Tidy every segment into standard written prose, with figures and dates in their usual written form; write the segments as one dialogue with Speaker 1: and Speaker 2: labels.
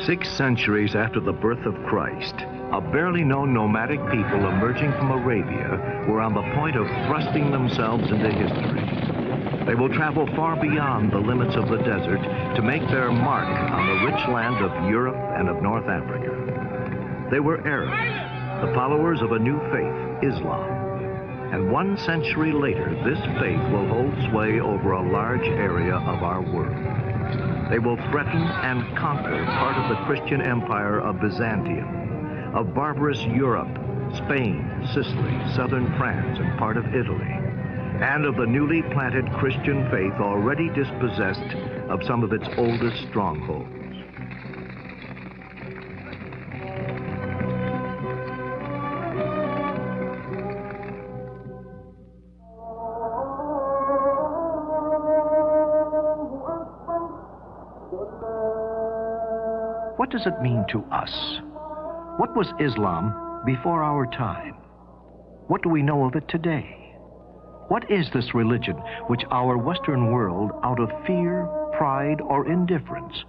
Speaker 1: 6 centuries after the birth of Christ, a barely known nomadic people emerging from Arabia were on the point of thrusting themselves into history. They will travel far beyond the limits of the desert to make their mark on the rich land of Europe and of North Africa. They were Arabs, the followers of a new faith, Islam. And 1 century later, this faith will hold sway over a large area of our world. They will threaten and conquer part of the Christian empire of Byzantium, of barbarous Europe, Spain, Sicily, southern France, and part of Italy, and of the newly planted Christian faith already dispossessed of some of its oldest strongholds. What does it mean to us? What was Islam before our time? What do we know of it today? What is this religion which our Western world, out of fear, pride, or indifference,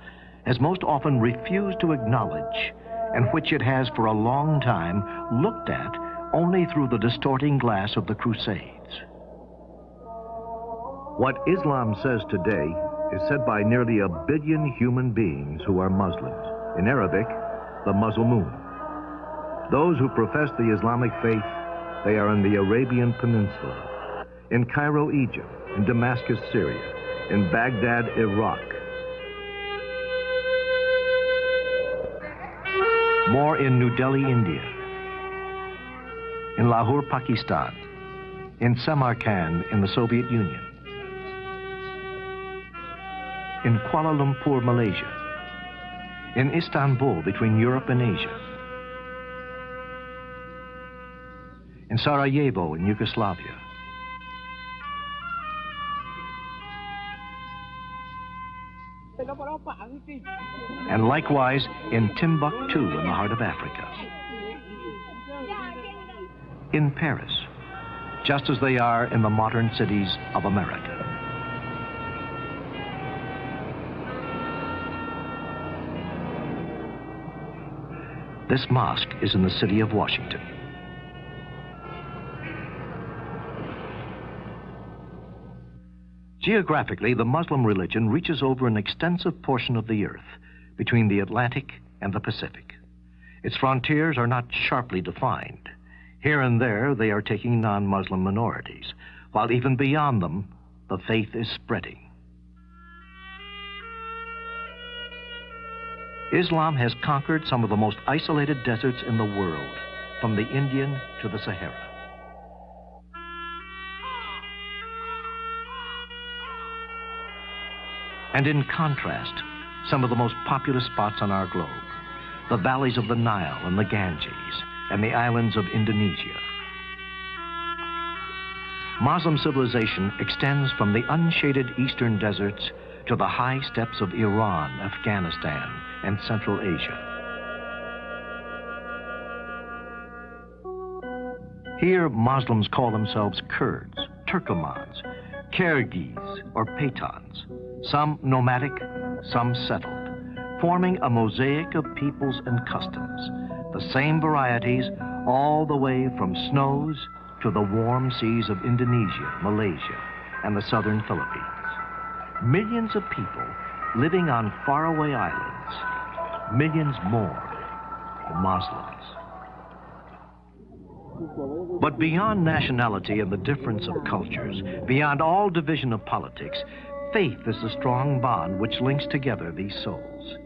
Speaker 1: has most often refused to acknowledge, and which it has for a long time looked at only through the distorting glass of the Crusades? What Islam says today is said by nearly 1 billion human beings who are Muslims. In Arabic, the Muslimun. Those who profess the Islamic faith, they are in the Arabian Peninsula, in Cairo, Egypt, in Damascus, Syria, in Baghdad, Iraq. More in New Delhi, India, in Lahore, Pakistan, in Samarkand, in the Soviet Union, in Kuala Lumpur, Malaysia, in Istanbul, between Europe and Asia, in Sarajevo, in Yugoslavia, and likewise in Timbuktu, in the heart of Africa, in Paris, just as they are in the modern cities of America. This mosque is in the city of Washington. Geographically, the Muslim religion reaches over an extensive portion of the earth between the Atlantic and the Pacific. Its frontiers are not sharply defined. Here and there, they are taking non-Muslim minorities, while even beyond them, the faith is spreading. Islam has conquered some of the most isolated deserts in the world, from the Indian to the Sahara. And in contrast, some of the most populous spots on our globe, the valleys of the Nile and the Ganges, and the islands of Indonesia. Muslim civilization extends from the unshaded eastern deserts to the high steppes of Iran, Afghanistan, and Central Asia. Here, Muslims call themselves Kurds, Turkomans, Kyrgyz, or Pathans, some nomadic, some settled, forming a mosaic of peoples and customs, the same varieties all the way from snows to the warm seas of Indonesia, Malaysia, and the southern Philippines. Millions of people living on faraway islands, millions more Muslims. But beyond nationality and the difference of cultures, beyond all division of politics, faith is the strong bond which links together these souls.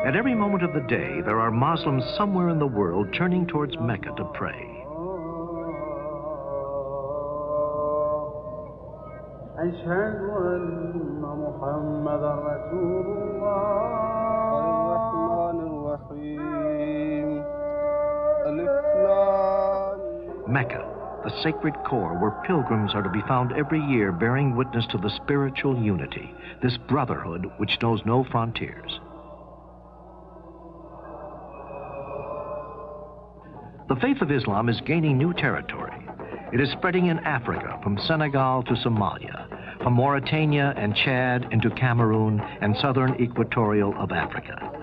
Speaker 1: At every moment of the day, there are Muslims somewhere in the world turning towards Mecca to pray. Mecca, the sacred core where pilgrims are to be found every year bearing witness to the spiritual unity, this brotherhood which knows no frontiers. The faith of Islam is gaining new territory. It is spreading in Africa, from Senegal to Somalia, from Mauritania and Chad into Cameroon and southern equatorial of Africa.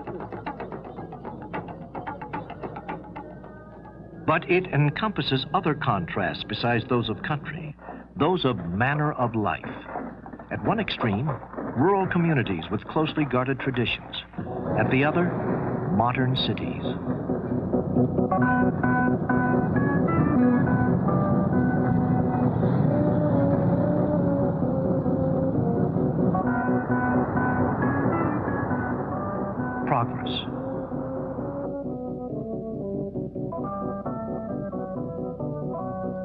Speaker 1: But it encompasses other contrasts besides those of country, those of manner of life. At one extreme, rural communities with closely guarded traditions. At the other, modern cities. Progress.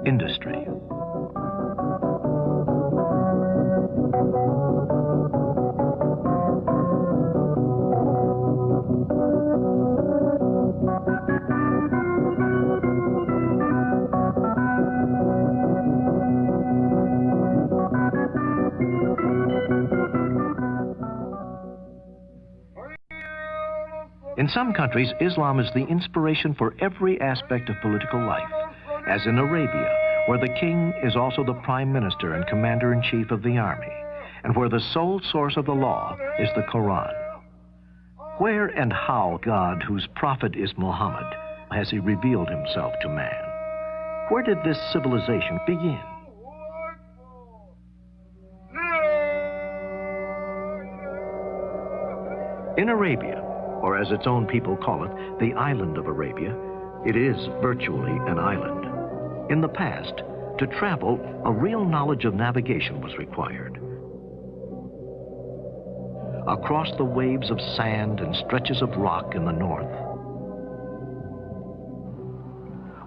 Speaker 1: Industry. In some countries, Islam is the inspiration for every aspect of political life, as in Arabia, where the king is also the prime minister and commander-in-chief of the army, and where the sole source of the law is the Quran. Where and how God, whose prophet is Muhammad, has he revealed himself to man? Where did this civilization begin? In Arabia, or as its own people call it, the island of Arabia, it is virtually an island. In the past, to travel, a real knowledge of navigation was required. Across the waves of sand and stretches of rock in the north,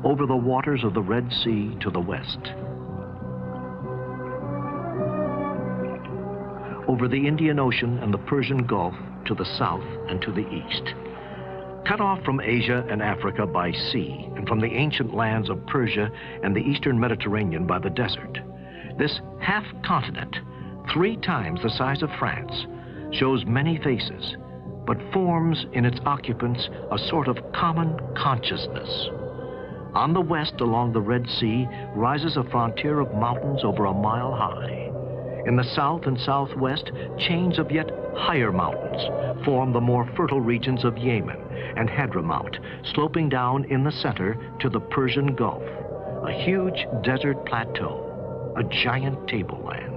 Speaker 1: over the waters of the Red Sea to the west, over the Indian Ocean and the Persian Gulf to the south and to the east. Cut off from Asia and Africa by sea, and from the ancient lands of Persia and the eastern Mediterranean by the desert, this half-continent, 3 times the size of France, shows many faces, but forms in its occupants a sort of common consciousness. On the west, along the Red Sea, rises a frontier of mountains over a mile high. In the south and southwest, chains of yet higher mountains form the more fertile regions of Yemen and Hadramaut, sloping down in the center to the Persian Gulf, a huge desert plateau, a giant tableland.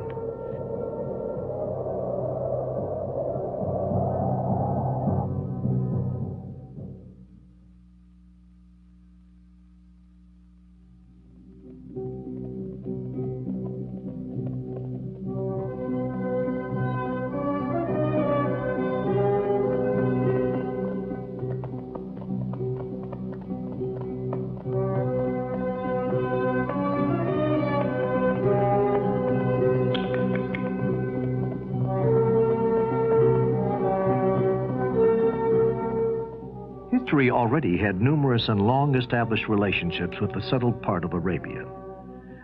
Speaker 1: History already had numerous and long-established relationships with the settled part of Arabia.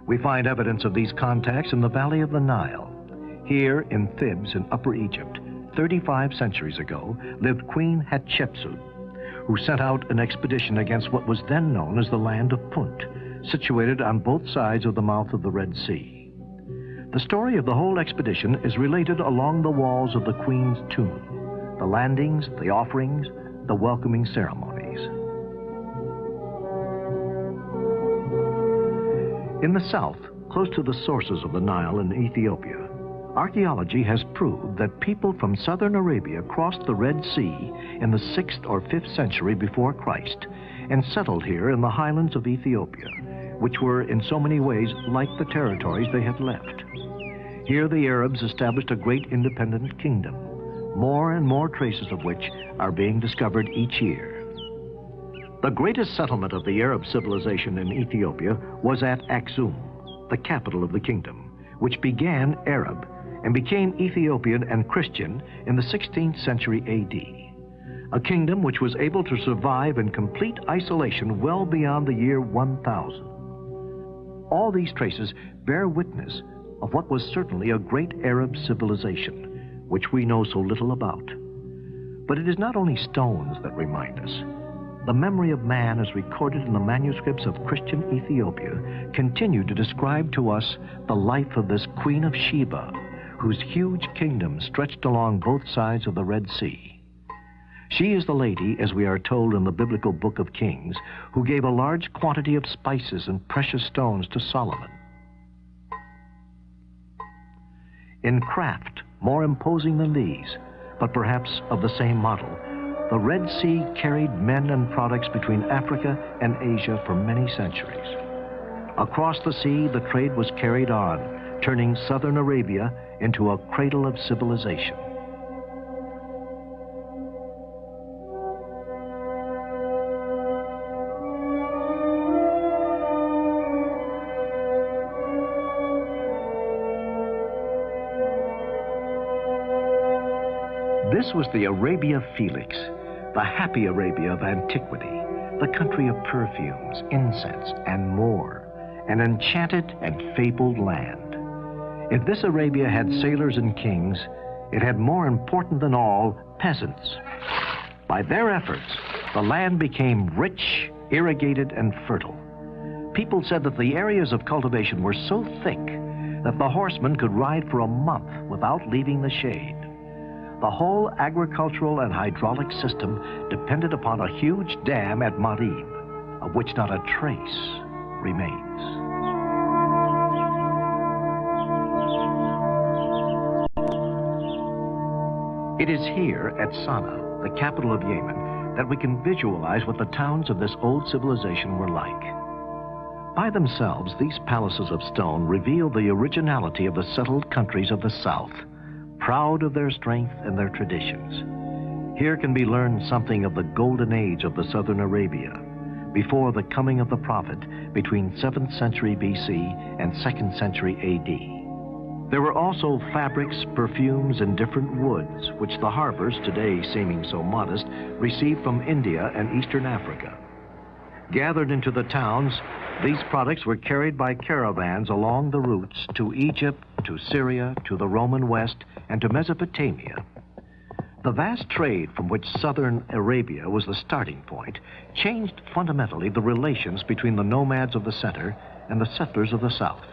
Speaker 1: We find evidence of these contacts in the valley of the Nile. Here in Thebes in Upper Egypt, 35 centuries ago, lived Queen Hatshepsut, who sent out an expedition against what was then known as the land of Punt, situated on both sides of the mouth of the Red Sea. The story of the whole expedition is related along the walls of the Queen's tomb, the landings, the offerings, the welcoming ceremonies. In the south, close to the sources of the Nile in Ethiopia, archaeology has proved that people from southern Arabia crossed the Red Sea in the 6th or 5th century before Christ and settled here in the highlands of Ethiopia, which were in so many ways like the territories they had left. Here the Arabs established a great independent kingdom, more and more traces of which are being discovered each year. The greatest settlement of the Arab civilization in Ethiopia was at Aksum, the capital of the kingdom, which began Arab and became Ethiopian and Christian in the 16th century AD, a kingdom which was able to survive in complete isolation well beyond the year 1000. All these traces bear witness of what was certainly a great Arab civilization, which we know so little about. But it is not only stones that remind us. The memory of man as recorded in the manuscripts of Christian Ethiopia continue to describe to us the life of this Queen of Sheba, whose huge kingdom stretched along both sides of the Red Sea. She is the lady, as we are told in the biblical book of Kings, who gave a large quantity of spices and precious stones to Solomon. In craft, more imposing than these, but perhaps of the same model, the Red Sea carried men and products between Africa and Asia for many centuries. Across the sea, the trade was carried on, turning southern Arabia into a cradle of civilization. This was the Arabia Felix, the happy Arabia of antiquity, the country of perfumes, incense, and more, an enchanted and fabled land. If this Arabia had sailors and kings, it had more important than all, peasants. By their efforts, the land became rich, irrigated, and fertile. People said that the areas of cultivation were so thick that the horsemen could ride for a month without leaving the shade. The whole agricultural and hydraulic system depended upon a huge dam at Marib, of which not a trace remains. It is here at Sana'a, the capital of Yemen, that we can visualize what the towns of this old civilization were like. By themselves, these palaces of stone reveal the originality of the settled countries of the south, proud of their strength and their traditions. Here can be learned something of the golden age of the southern Arabia, before the coming of the prophet between 7th century BC and 2nd century AD. There were also fabrics, perfumes, and different woods, which the harbors, today seeming so modest, received from India and Eastern Africa. Gathered into the towns, these products were carried by caravans along the routes to Egypt, to Syria, to the Roman West, and to Mesopotamia. The vast trade from which southern Arabia was the starting point changed fundamentally the relations between the nomads of the center and the settlers of the south.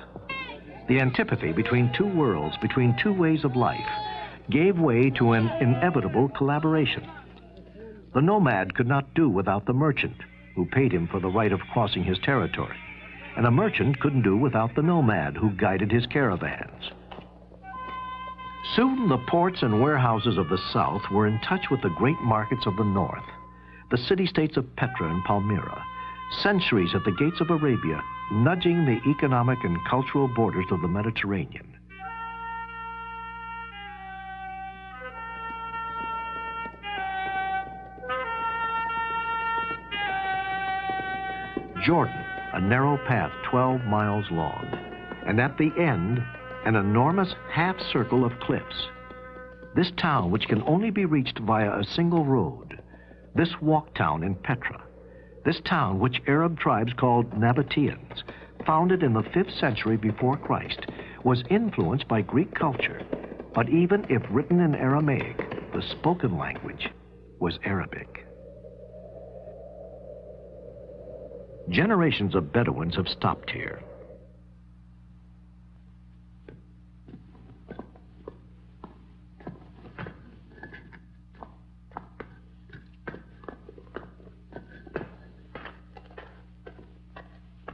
Speaker 1: The antipathy between two worlds, between two ways of life, gave way to an inevitable collaboration. The nomad could not do without the merchant, who paid him for the right of crossing his territory, and a merchant couldn't do without the nomad who guided his caravans. Soon the ports and warehouses of the south were in touch with the great markets of the north, the city-states of Petra and Palmyra, centuries at the gates of Arabia, nudging the economic and cultural borders of the Mediterranean. Jordan, a narrow path 12 miles long, and at the end, an enormous half-circle of cliffs. This town, which can only be reached via a single road, this walk town in Petra, this town which Arab tribes called Nabateans, founded in the 5th century before Christ, was influenced by Greek culture, but even if written in Aramaic, the spoken language was Arabic. Generations of Bedouins have stopped here.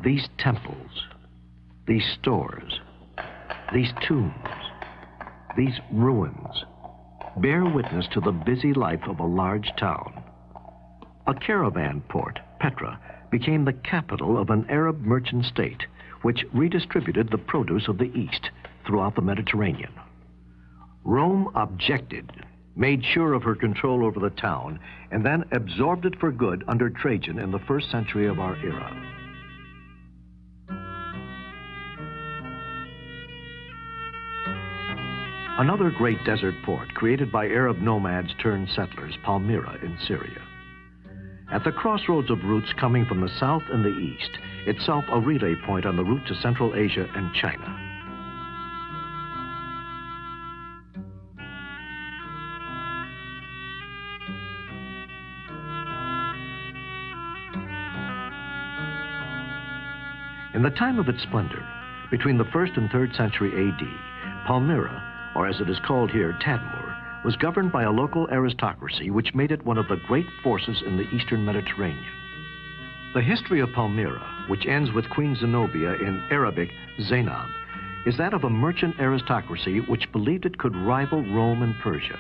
Speaker 1: These temples, these stores, these tombs, these ruins bear witness to the busy life of a large town. A caravan port, Petra, became the capital of an Arab merchant state, which redistributed the produce of the East throughout the Mediterranean. Rome objected, made sure of her control over the town, and then absorbed it for good under Trajan in the 1st century of our era. Another great desert port created by Arab nomads turned settlers, Palmyra in Syria. At the crossroads of routes coming from the south and the east, itself a relay point on the route to Central Asia and China. In the time of its splendor, between the 1st and 3rd century A.D., Palmyra, or as it is called here, Tadmur, was governed by a local aristocracy which made it one of the great forces in the eastern Mediterranean. The history of Palmyra, which ends with Queen Zenobia, in Arabic, Zainab, is that of a merchant aristocracy which believed it could rival Rome and Persia.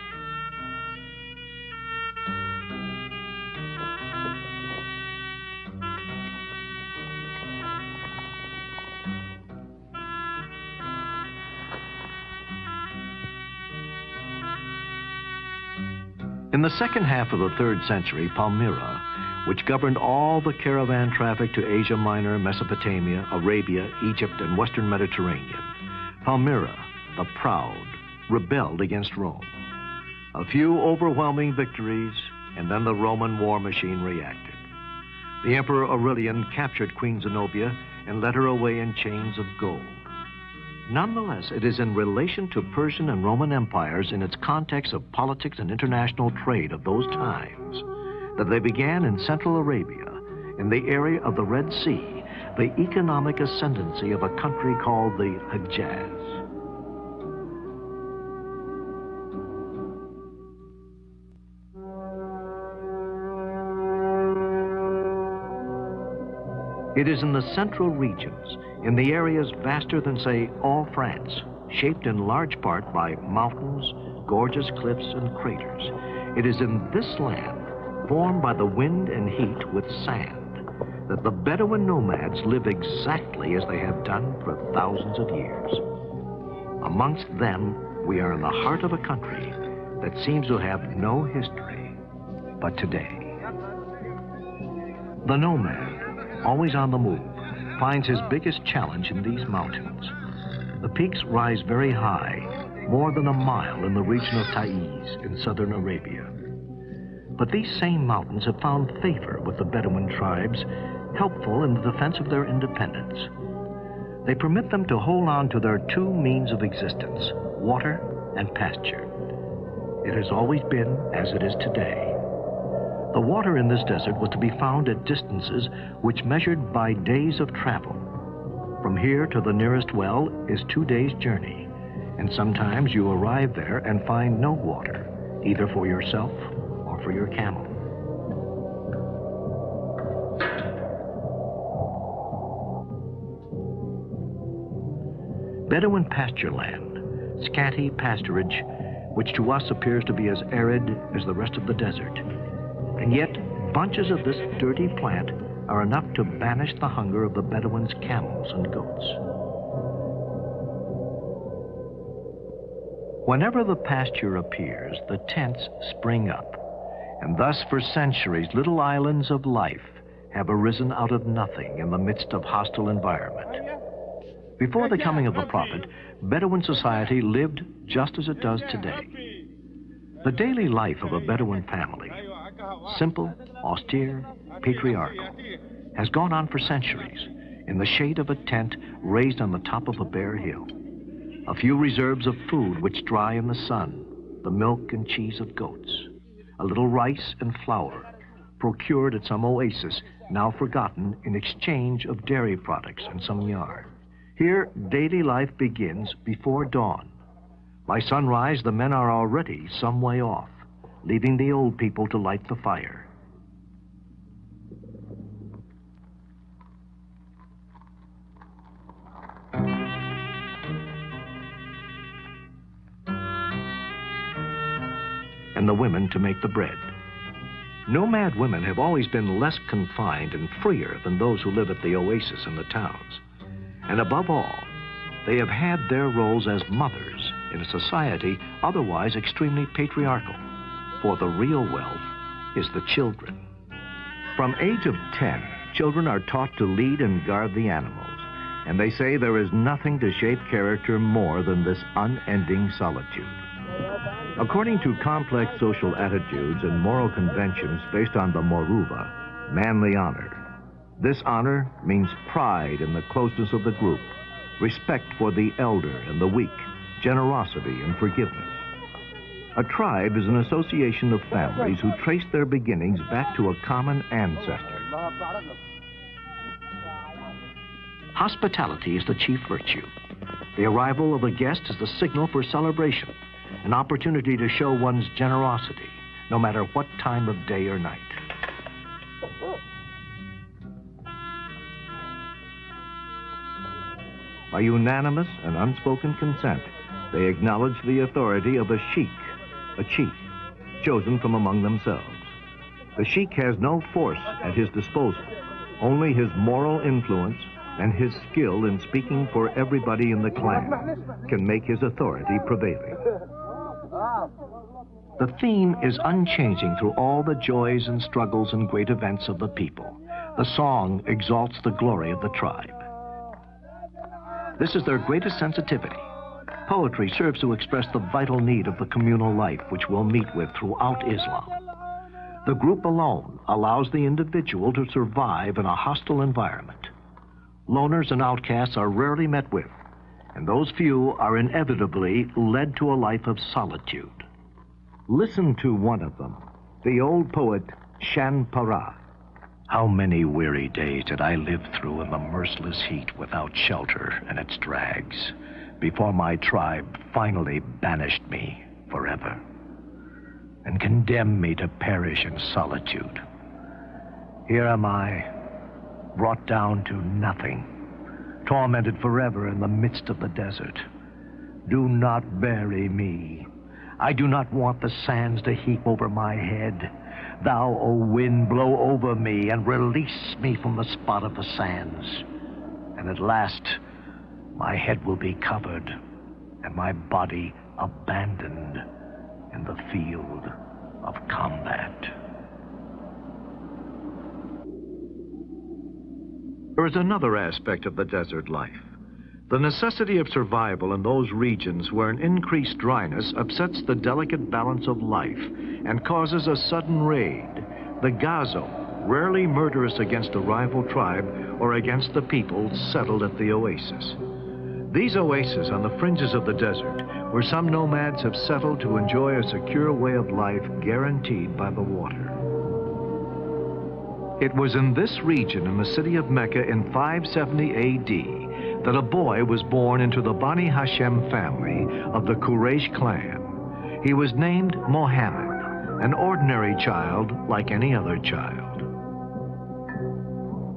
Speaker 1: In the second half of the 3rd century, Palmyra, which governed all the caravan traffic to Asia Minor, Mesopotamia, Arabia, Egypt, and Western Mediterranean, Palmyra, the proud, rebelled against Rome. A few overwhelming victories, and then the Roman war machine reacted. The Emperor Aurelian captured Queen Zenobia and led her away in chains of gold. Nonetheless, it is in relation to Persian and Roman empires in its context of politics and international trade of those times that they began in Central Arabia, in the area of the Red Sea, the economic ascendancy of a country called the Hejaz. It is in the central regions, in the areas vaster than, say, all France, shaped in large part by mountains, gorgeous cliffs, and craters. It is in this land, formed by the wind and heat with sand, that the Bedouin nomads live exactly as they have done for thousands of years. Amongst them, we are in the heart of a country that seems to have no history but today. The nomad, always on the move, finds his biggest challenge in these mountains. The peaks rise very high, more than a mile in the region of Taiz in southern Arabia. But these same mountains have found favor with the Bedouin tribes, helpful in the defense of their independence. They permit them to hold on to their two means of existence, water and pasture. It has always been as it is today. The water in this desert was to be found at distances which measured by days of travel. From here to the nearest well is 2 days' journey, and sometimes you arrive there and find no water, either for yourself or for your camel. Bedouin pasture land, scanty pasturage, which to us appears to be as arid as the rest of the desert. And yet, bunches of this dirty plant are enough to banish the hunger of the Bedouins' camels and goats. Whenever the pasture appears, the tents spring up, and thus for centuries little islands of life have arisen out of nothing in the midst of hostile environment. Before the coming of the Prophet, Bedouin society lived just as it does today. The daily life of a Bedouin family, simple, austere, patriarchal, has gone on for centuries in the shade of a tent raised on the top of a bare hill. A few reserves of food which dry in the sun, the milk and cheese of goats, a little rice and flour procured at some oasis now forgotten in exchange of dairy products and some yarn. Here, daily life begins before dawn. By sunrise, the men are already some way off, leaving the old people to light the fire. And the women to make the bread. Nomad women have always been less confined and freer than those who live at the oasis in the towns. And above all, they have had their roles as mothers in a society otherwise extremely patriarchal, for the real wealth is the children. From age of 10, children are taught to lead and guard the animals, and they say there is nothing to shape character more than this unending solitude. According to complex social attitudes and moral conventions based on the moruva, manly honor, this honor means pride in the closeness of the group, respect for the elder and the weak, generosity and forgiveness. A tribe is an association of families who trace their beginnings back to a common ancestor.
Speaker 2: Hospitality is the chief virtue. The arrival of a guest is the signal for celebration, an opportunity to show one's generosity, no matter what time of day or night.
Speaker 1: By unanimous and unspoken consent, they acknowledge the authority of a sheikh, a chief, chosen from among themselves. The sheikh has no force at his disposal, only his moral influence and his skill in speaking for everybody in the clan can make his authority prevailing.
Speaker 2: The theme is unchanging through all the joys and struggles and great events of the people. The song exalts the glory of the tribe. This is their greatest sensitivity. Poetry serves to express the vital need of the communal life which we'll meet with throughout Islam. The group alone allows the individual to survive in a hostile environment. Loners and outcasts are rarely met with, and those few are inevitably led to a life of solitude.
Speaker 1: Listen to one of them, the old poet Shan Para.
Speaker 2: How many weary days did I live through in the merciless heat without shelter and its drags, before my tribe finally banished me forever and condemned me to perish in solitude. Here am I, brought down to nothing, tormented forever in the midst of the desert. Do not bury me. I do not want the sands to heap over my head. Thou, O wind, blow over me and release me from the spot of the sands. And at last, my head will be covered and my body abandoned in the field of combat.
Speaker 1: There is another aspect of the desert life. The necessity of survival in those regions where an increased dryness upsets the delicate balance of life and causes a sudden raid. The Gazo, rarely murderous against a rival tribe or against the people settled at the oasis. These oases on the fringes of the desert, where some nomads have settled to enjoy a secure way of life guaranteed by the water. It was in this region in the city of Mecca in 570 A.D. that a boy was born into the Bani Hashem family of the Quraysh clan. He was named Muhammad, an ordinary child like any other child.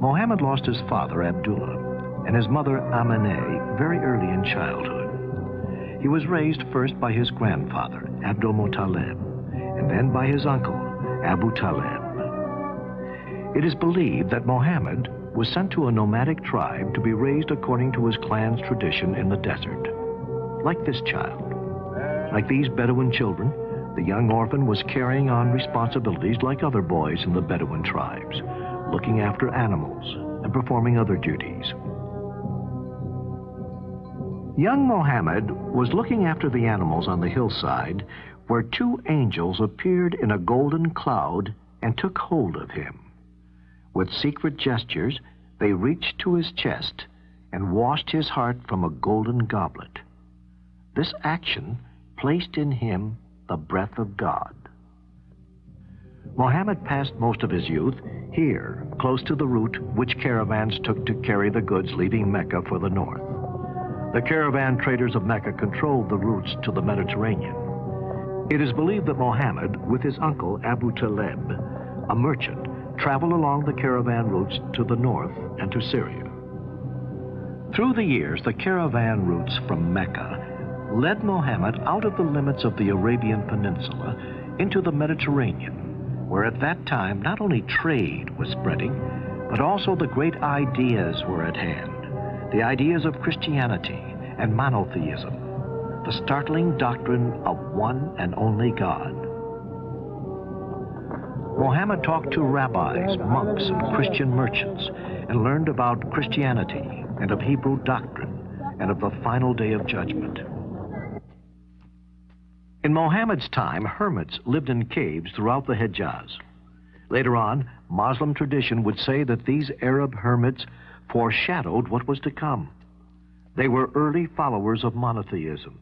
Speaker 1: Muhammad lost his father, Abdullah, and his mother, Amineh, very early in childhood. He was raised first by his grandfather, Abdul Muttalib, and then by his uncle, Abu Talib. It is believed that Muhammad was sent to a nomadic tribe to be raised according to his clan's tradition in the desert. Like this child, like these Bedouin children, the young orphan was carrying on responsibilities like other boys in the Bedouin tribes, looking after animals and performing other duties. Young Muhammad was looking after the animals on the hillside where two angels appeared in a golden cloud and took hold of him. With secret gestures, they reached to his chest and washed his heart from a golden goblet. This action placed in him the breath of God. Muhammad passed most of his youth here, close to the route which caravans took to carry the goods leaving Mecca for the north. The caravan traders of Mecca controlled the routes to the Mediterranean. It is believed that Muhammad, with his uncle Abu Talib, a merchant, traveled along the caravan routes to the north and to Syria. Through the years, the caravan routes from Mecca led Muhammad out of the limits of the Arabian Peninsula into the Mediterranean, where at that time not only trade was spreading, but also the great ideas were at hand, the ideas of Christianity and monotheism, the startling doctrine of one and only God. Muhammad talked to rabbis, monks, and Christian merchants, and learned about Christianity and of Hebrew doctrine and of the final day of judgment.
Speaker 2: In Mohammed's time, hermits lived in caves throughout the Hejaz. Later on, Muslim tradition would say that these Arab hermits foreshadowed what was to come. They were early followers of monotheism,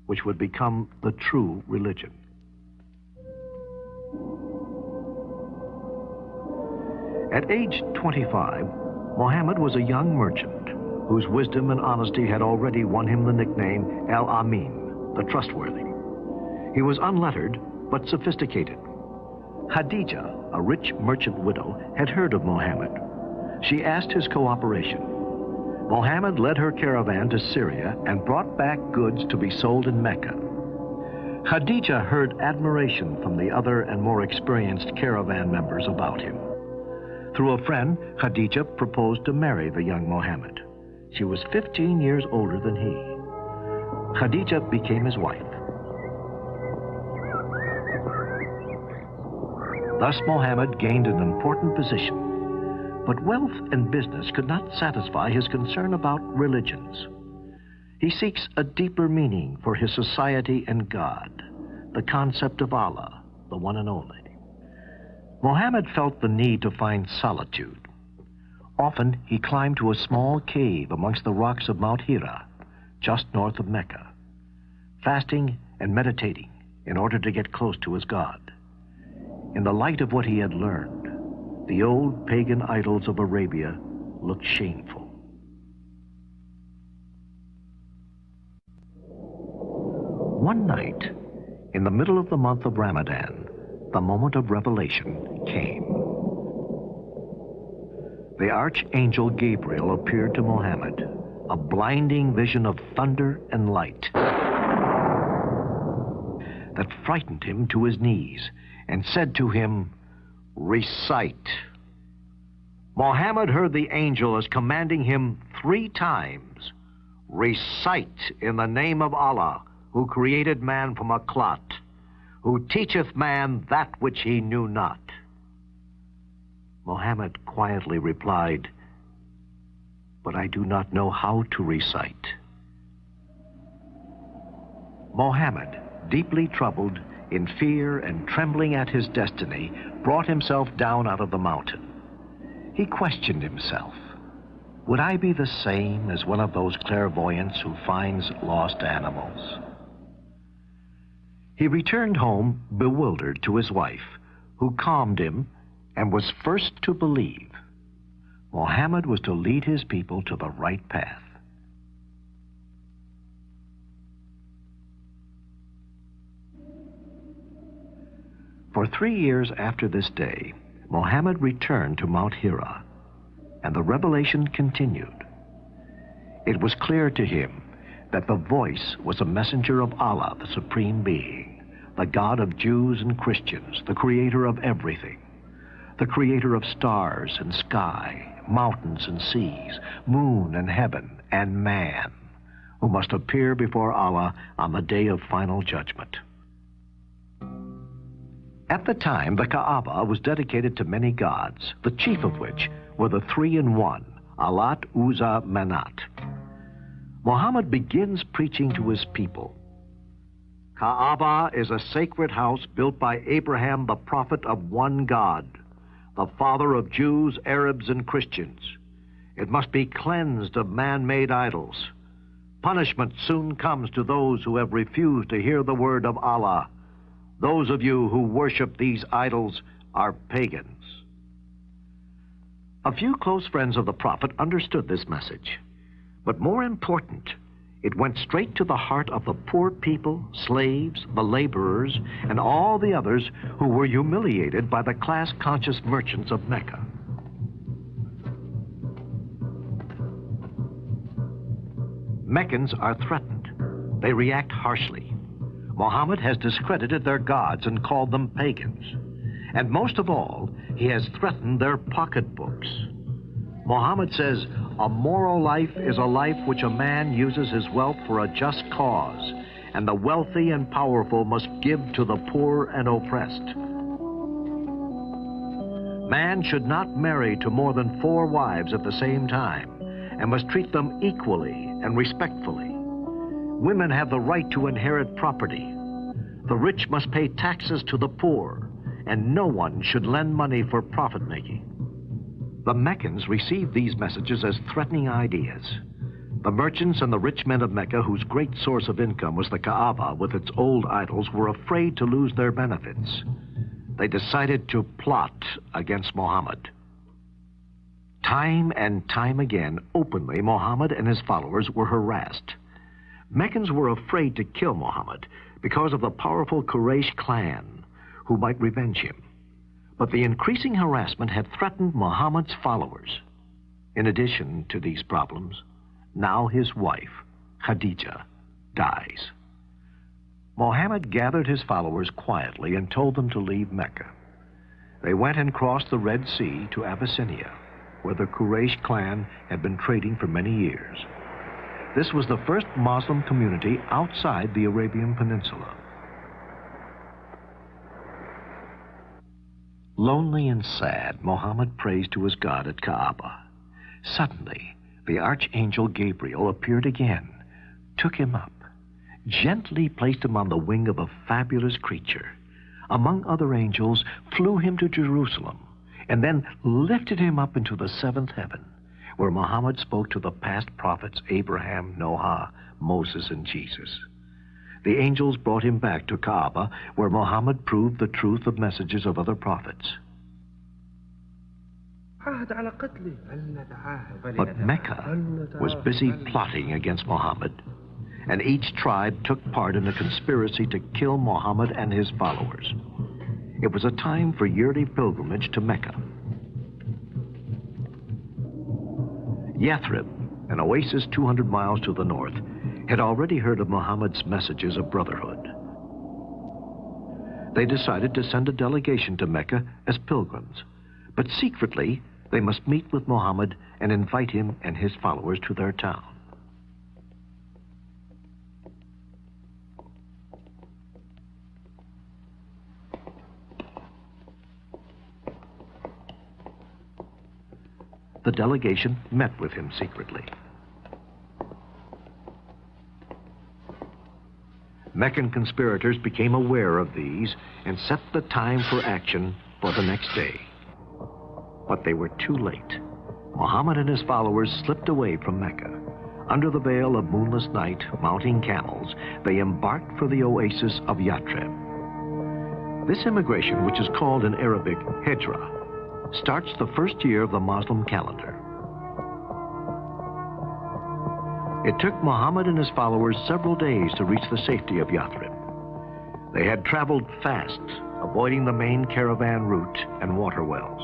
Speaker 2: which would become the true religion. At age 25, Muhammad was a young merchant whose wisdom and honesty had already won him the nickname Al-Amin, the trustworthy. He was unlettered, but sophisticated. Khadija, a rich merchant widow, had heard of Muhammad. She asked his cooperation. Muhammad led her caravan to Syria and brought back goods to be sold in Mecca. Khadija heard admiration from the other and more experienced caravan members about him. Through a friend, Khadija proposed to marry the young Muhammad. She was 15 years older than he. Khadija became his wife. Thus Muhammad gained an important position. But wealth and business could not satisfy his concern about religions. He seeks a deeper meaning for his society and God, the concept of Allah, the one and only. Muhammad felt the need to find solitude. Often he climbed to a small cave amongst the rocks of Mount Hira, just north of Mecca, fasting and meditating in order to get close to his God. In the light of what he had learned, the old pagan idols of Arabia looked shameful. One night, in the middle of the month of Ramadan, the moment of revelation came. The archangel Gabriel appeared to Muhammad, a blinding vision of thunder and light that frightened him to his knees and said to him, "Recite." Muhammad heard the angel as commanding him 3 times, "Recite in the name of Allah, who created man from a clot, who teacheth man that which he knew not." Muhammad quietly replied, "But I do not know how to recite." Muhammad, deeply troubled, in fear and trembling at his destiny, brought himself down out of the mountain. He questioned himself. Would I be the same as one of those clairvoyants who finds lost animals? He returned home bewildered to his wife, who calmed him and was first to believe. Muhammad was to lead his people to the right path. For 3 years after this day, Muhammad returned to Mount Hira, and the revelation continued. It was clear to him that the voice was a messenger of Allah, the Supreme Being, the God of Jews and Christians, the creator of everything, the creator of stars and sky, mountains and seas, moon and heaven, and man, who must appear before Allah on the day of final judgment. At the time, the Kaaba was dedicated to many gods, the chief of which were the 3-in-1, Allat, Uzza, Manat. Muhammad begins preaching to his people. Kaaba is a sacred house built by Abraham, the prophet of one God, the father of Jews, Arabs, and Christians. It must be cleansed of man-made idols. Punishment soon comes to those who have refused to hear the word of Allah. Those of you who worship these idols are pagans. A few close friends of the prophet understood this message. But more important, it went straight to the heart of the poor people, slaves, the laborers, and all the others who were humiliated by the class-conscious merchants of Mecca. Meccans are threatened. They react harshly. Muhammad has discredited their gods and called them pagans. And most of all, he has threatened their pocketbooks. Muhammad says, a moral life is a life which a man uses his wealth for a just cause, and the wealthy and powerful must give to the poor and oppressed. Man should not marry to more than 4 wives at the same time, and must treat them equally and respectfully. Women have the right to inherit property. The rich must pay taxes to the poor, and no one should lend money for profit-making. The Meccans received these messages as threatening ideas. The merchants and the rich men of Mecca, whose great source of income was the Kaaba with its old idols, were afraid to lose their benefits. They decided to plot against Muhammad. Time and time again, openly, Muhammad and his followers were harassed. Meccans were afraid to kill Muhammad because of the powerful Quraysh clan, who might revenge him. But the increasing harassment had threatened Muhammad's followers. In addition to these problems, now his wife, Khadija, dies. Muhammad gathered his followers quietly and told them to leave Mecca. They went and crossed the Red Sea to Abyssinia, where the Quraysh clan had been trading for many years. This was the first Muslim community outside the Arabian Peninsula. Lonely and sad, Muhammad prays to his God at Kaaba. Suddenly, the archangel Gabriel appeared again, took him up, gently placed him on the wing of a fabulous creature. Among other angels, flew him to Jerusalem, and then lifted him up into the seventh heaven, where Muhammad spoke to the past prophets Abraham, Noah, Moses, and Jesus. The angels brought him back to Kaaba, where Muhammad proved the truth of messages of other prophets. But Mecca was busy plotting against Muhammad, and each tribe took part in a conspiracy to kill Muhammad and his followers. It was a time for yearly pilgrimage to Mecca. Yathrib, an oasis 200 miles to the north, had already heard of Muhammad's messages of brotherhood. They decided to send a delegation to Mecca as pilgrims, but secretly they must meet with Muhammad and invite him and his followers to their town. The delegation met with him secretly. Meccan conspirators became aware of these and set the time for action for the next day. But they were too late. Muhammad and his followers slipped away from Mecca. Under the veil of moonless night, mounting camels, they embarked for the oasis of Yathrib. This immigration, which is called in Arabic Hijra, starts the first year of the Muslim calendar. It took Muhammad and his followers several days to reach the safety of Yathrib. They had traveled fast, avoiding the main caravan route and water wells.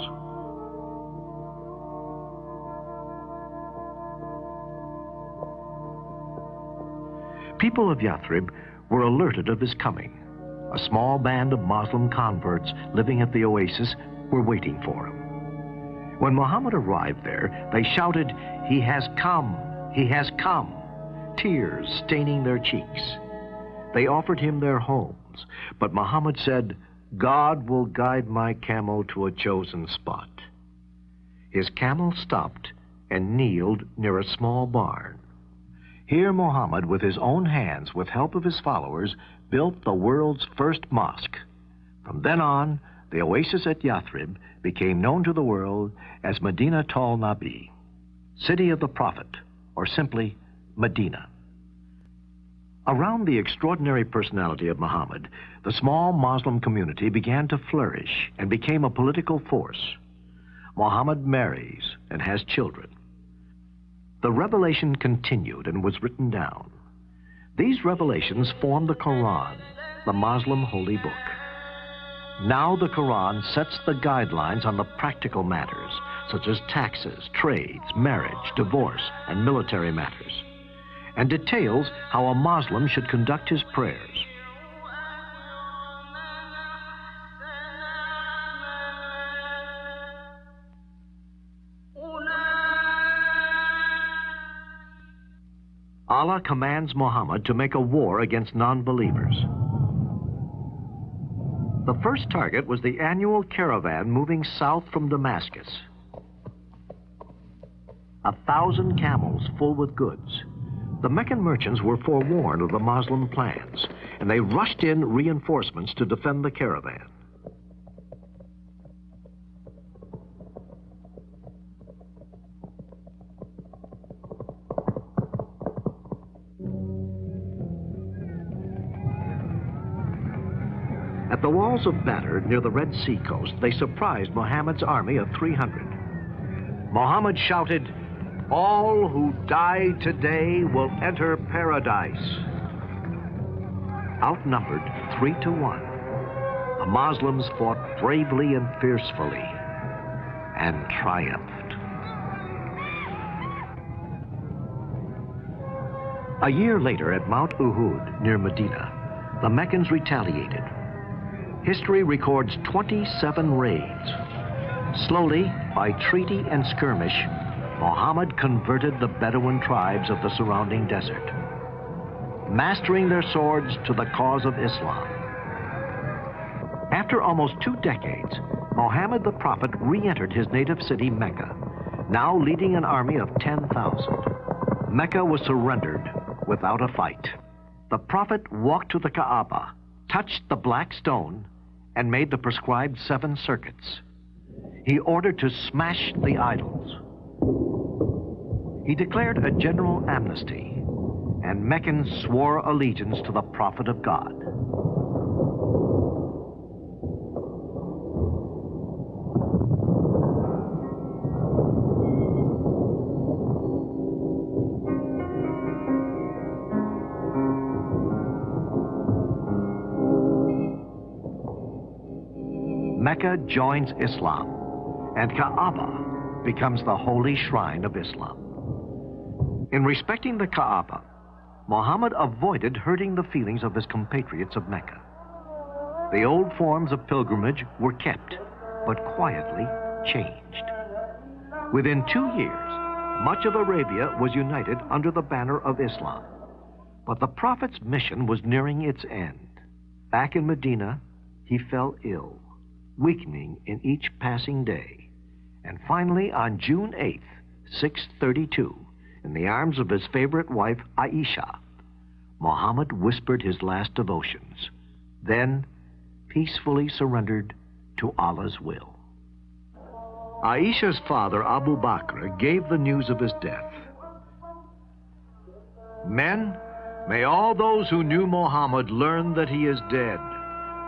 Speaker 2: People of Yathrib were alerted of his coming. A small band of Muslim converts living at the oasis were waiting for him. When Muhammad arrived there, they shouted, "He has come! He has come!" Tears staining their cheeks. They offered him their homes, but Muhammad said, "God will guide my camel to a chosen spot." His camel stopped and kneeled near a small barn. Here Muhammad, with his own hands, with help of his followers, built the world's first mosque. From then on, the oasis at Yathrib became known to the world as Madinatul Nabi, City of the Prophet, or simply Medina. Around the extraordinary personality of Muhammad, the small Muslim community began to flourish and became a political force. Muhammad marries and has children. The revelation continued and was written down. These revelations form the Quran, the Muslim holy book. Now the Quran sets the guidelines on the practical matters, such as taxes, trades, marriage, divorce, and military matters, and details how a Muslim should conduct his prayers. Allah commands Muhammad to make a war against non-believers. The first target was the annual caravan moving south from Damascus. 1,000 camels full with goods. The Meccan merchants were forewarned of the Moslem plans, and they rushed in reinforcements to defend the caravan. At the walls of Badr, near the Red Sea coast, they surprised Muhammad's army of 300. Muhammad shouted, "All who die today will enter paradise." Outnumbered 3-1, the Muslims fought bravely and fiercely and triumphed. A year later at Mount Uhud, near Medina, the Meccans retaliated. History records 27 raids. Slowly, by treaty and skirmish, Muhammad converted the Bedouin tribes of the surrounding desert, mastering their swords to the cause of Islam. After almost 2 decades, Muhammad the Prophet re-entered his native city, Mecca, now leading an army of 10,000. Mecca was surrendered without a fight. The Prophet walked to the Kaaba, touched the black stone, and made the prescribed 7 circuits. He ordered to smash the idols. He declared a general amnesty, and Meccans swore allegiance to the Prophet of God. Mecca joins Islam, and Kaaba becomes the holy shrine of Islam. In respecting the Kaaba, Muhammad avoided hurting the feelings of his compatriots of Mecca. The old forms of pilgrimage were kept, but quietly changed. Within 2 years, much of Arabia was united under the banner of Islam. But the Prophet's mission was nearing its end. Back in Medina, he fell ill, weakening in each passing day. And finally, on June 8th, 632, in the arms of his favorite wife, Aisha, Muhammad whispered his last devotions, then peacefully surrendered to Allah's will. Aisha's father, Abu Bakr, gave the news of his death. "Men, may all those who knew Muhammad learn that he is dead.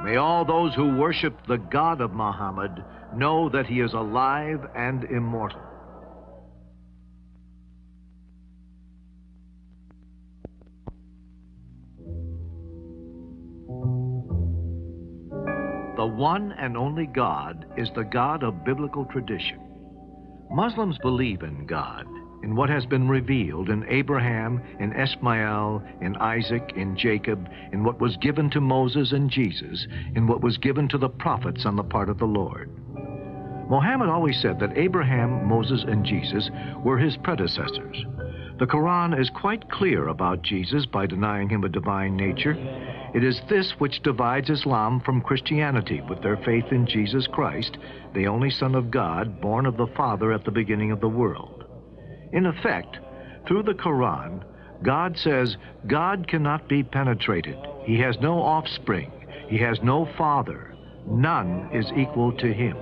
Speaker 2: May all those who worship the God of Muhammad know that he is alive and immortal." The one and only God is the God of biblical tradition. Muslims believe in God, in what has been revealed in Abraham, in Ishmael, in Isaac, in Jacob, in what was given to Moses and Jesus, in what was given to the prophets on the part of the Lord. Muhammad always said that Abraham, Moses, and Jesus were his predecessors. The Quran is quite clear about Jesus by denying him a divine nature. It is this which divides Islam from Christianity, with their faith in Jesus Christ, the only Son of God, born of the Father at the beginning of the world. In effect, through the Quran, God says God cannot be penetrated. He has no offspring. He has no father. None is equal to him.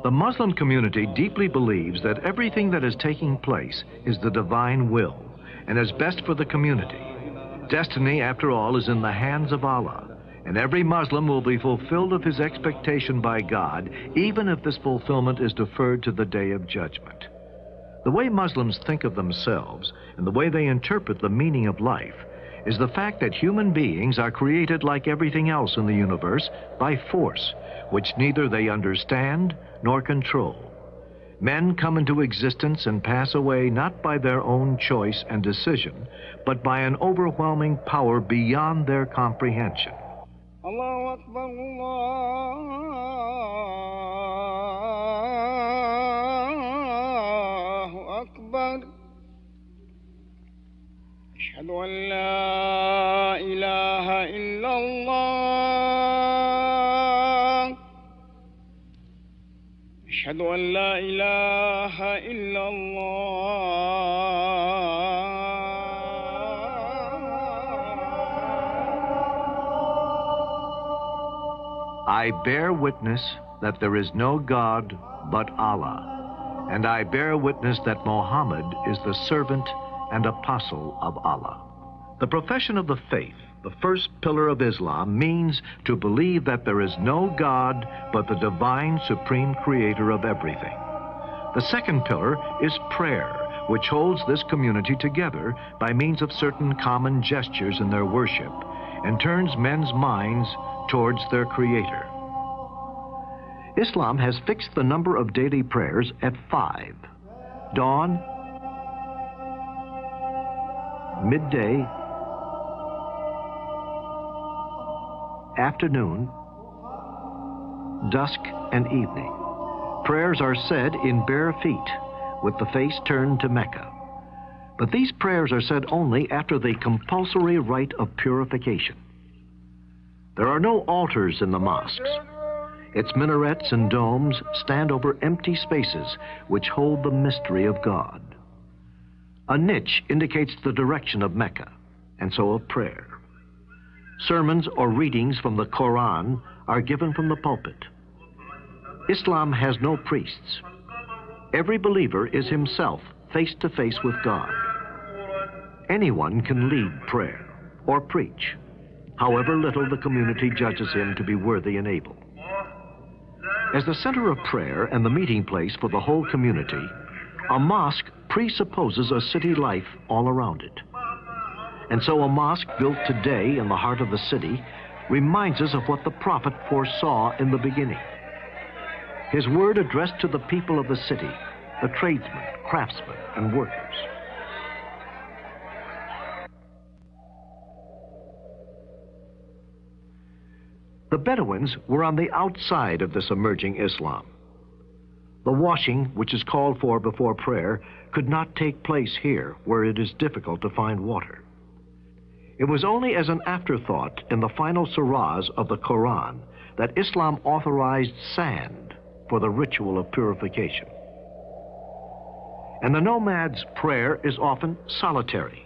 Speaker 2: The Muslim community deeply believes that everything that is taking place is the divine will and is best for the community. Destiny, after all, is in the hands of Allah, and every Muslim will be fulfilled of his expectation by God, even if this fulfillment is deferred to the day of judgment. The way Muslims think of themselves and the way they interpret the meaning of life is the fact that human beings are created like everything else in the universe by force, which neither they understand nor control. Men come into existence and pass away not by their own choice and decision, but by an overwhelming power beyond their comprehension. Allahu Akbar, Allahu Akbar. Ashhadu an la ilaha illallah. أشهد أن لا إله إلا الله
Speaker 1: I bear witness that there is no God but Allah, and I bear witness that Muhammad is the servant and apostle of Allah. The profession of the faith, the first pillar of Islam, means to believe that there is no God but the divine supreme creator of everything. The second pillar is prayer, which holds this community together by means of certain common gestures in their worship and turns men's minds towards their creator. Islam has fixed the number of daily prayers at 5. Dawn, midday, afternoon, dusk, and evening. Prayers are said in bare feet, with the face turned to Mecca. But these prayers are said only after the compulsory rite of purification. There are no altars in the mosques. Its minarets and domes stand over empty spaces which hold the mystery of God. A niche indicates the direction of Mecca, and so of prayer. Sermons or readings from the Quran are given from the pulpit. Islam has no priests. Every believer is himself face to face with God. Anyone can lead prayer or preach, however little the community judges him to be worthy and able. As the center of prayer and the meeting place for the whole community, a mosque presupposes a city life all around it. And so a mosque built today in the heart of the city reminds us of what the prophet foresaw in the beginning. His word addressed to the people of the city, the tradesmen, craftsmen, and workers. The Bedouins were on the outside of this emerging Islam. The washing, which is called for before prayer, could not take place here, where it is difficult to find water. It was only as an afterthought in the final surahs of the Quran that Islam authorized sand for the ritual of purification. And the nomad's prayer is often solitary,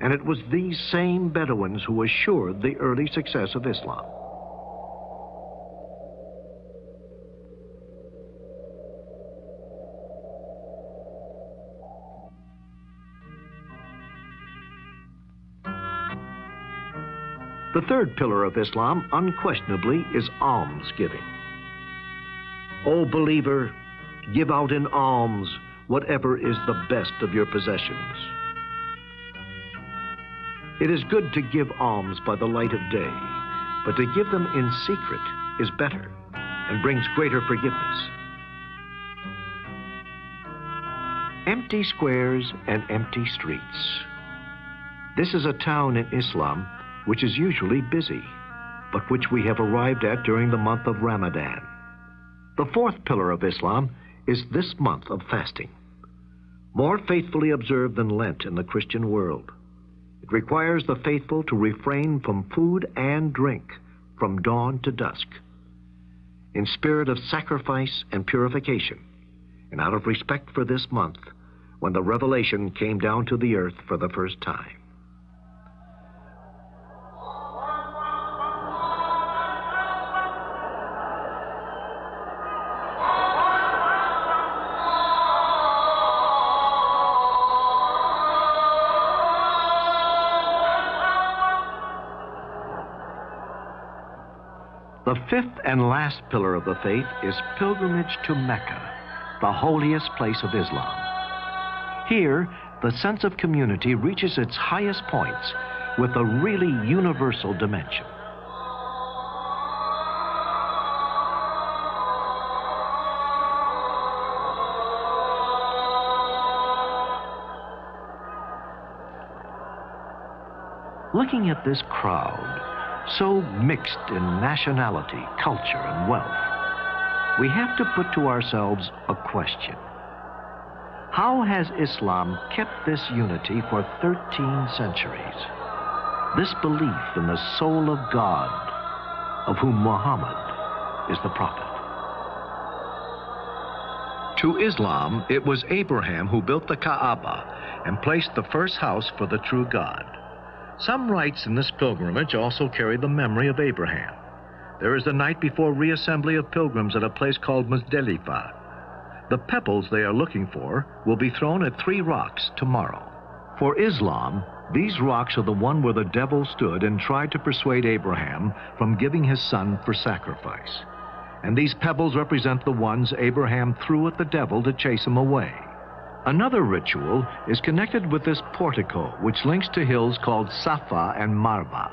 Speaker 1: and it was these same Bedouins who assured the early success of Islam. The third pillar of Islam, unquestionably, is almsgiving. O believer, give out in alms whatever is the best of your possessions. It is good to give alms by the light of day, but to give them in secret is better and brings greater forgiveness. Empty squares and empty streets. This is a town in Islam which is usually busy, but which we have arrived at during the month of Ramadan. The fourth pillar of Islam is this month of fasting, more faithfully observed than Lent in the Christian world. It requires the faithful to refrain from food and drink from dawn to dusk, in spirit of sacrifice and purification, and out of respect for this month, when the revelation came down to the earth for the first time. The fifth and last pillar of the faith is pilgrimage to Mecca, the holiest place of Islam. Here, the sense of community reaches its highest points with a really universal dimension. Looking at this crowd, so mixed in nationality, culture, and wealth, we have to put to ourselves a question. How has Islam kept this unity for 13 centuries? This belief in the soul of God, of whom Muhammad is the prophet. To Islam, it was Abraham who built the Kaaba and placed the first house for the true God. Some rites in this pilgrimage also carry the memory of Abraham. There is the night before reassembly of pilgrims at a place called Muzdalifah. The pebbles they are looking for will be thrown at 3 rocks tomorrow. For Islam, these rocks are the one where the devil stood and tried to persuade Abraham from giving his son for sacrifice. And these pebbles represent the ones Abraham threw at the devil to chase him away. Another ritual is connected with this portico, which links to hills called Safa and Marwa.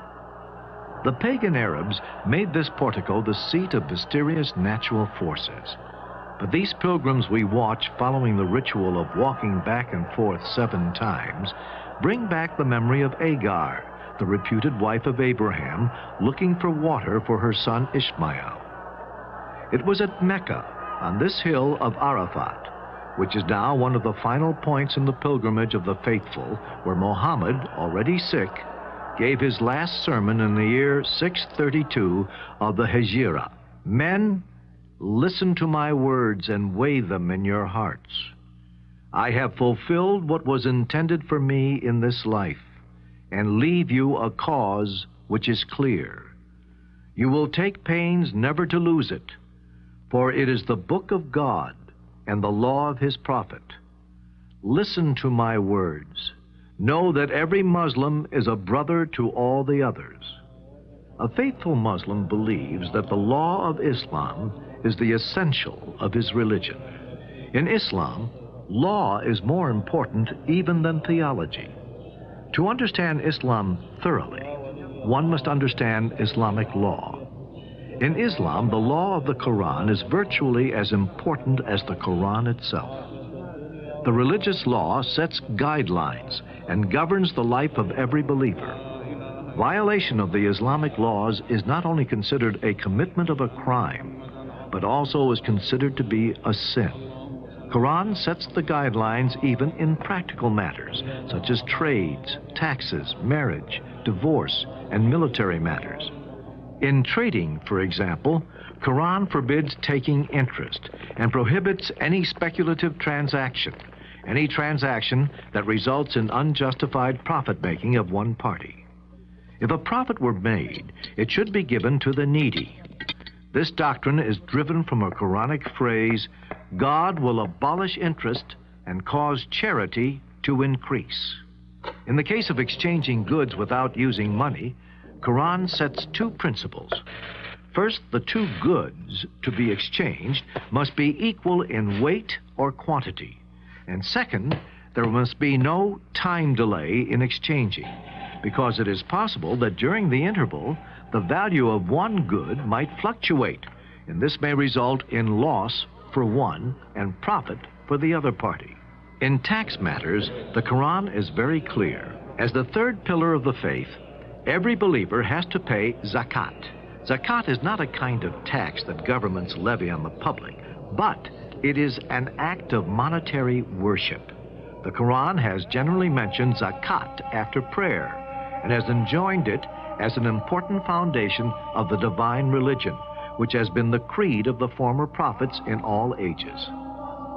Speaker 1: The pagan Arabs made this portico the seat of mysterious natural forces. But these pilgrims we watch following the ritual of walking back and forth 7 times bring back the memory of Agar, the reputed wife of Abraham, looking for water for her son Ishmael. It was at Mecca, on this hill of Arafat, which is now one of the final points in the pilgrimage of the faithful, where Muhammad, already sick, gave his last sermon in the year 632 of the Hijra. Men, listen to my words and weigh them in your hearts. I have fulfilled what was intended for me in this life, and leave you a cause which is clear. You will take pains never to lose it, for it is the book of God and the law of his prophet. Listen to my words. Know that every Muslim is a brother to all the others. A faithful Muslim believes that the law of Islam is the essential of his religion. In Islam, law is more important even than theology. To understand Islam thoroughly, one must understand Islamic law. In Islam, the law of the Quran is virtually as important as the Quran itself. The religious law sets guidelines and governs the life of every believer. Violation of the Islamic laws is not only considered a commitment of a crime, but also is considered to be a sin. Quran sets the guidelines even in practical matters, such as trades, taxes, marriage, divorce, and military matters. In trading, for example, Quran forbids taking interest and prohibits any speculative transaction, any transaction that results in unjustified profit-making of one party. If a profit were made, it should be given to the needy. This doctrine is driven from a Quranic phrase, God will abolish interest and cause charity to increase. In the case of exchanging goods without using money, Quran sets 2 principles. First, the 2 goods to be exchanged must be equal in weight or quantity. And second, there must be no time delay in exchanging, because it is possible that during the interval, the value of one good might fluctuate, and this may result in loss for one and profit for the other party. In tax matters, the Quran is very clear. As the 3rd pillar of the faith, every believer has to pay zakat. Zakat is not a kind of tax that governments levy on the public, but it is an act of monetary worship. The Quran has generally mentioned zakat after prayer and has enjoined it as an important foundation of the divine religion, which has been the creed of the former prophets in all ages.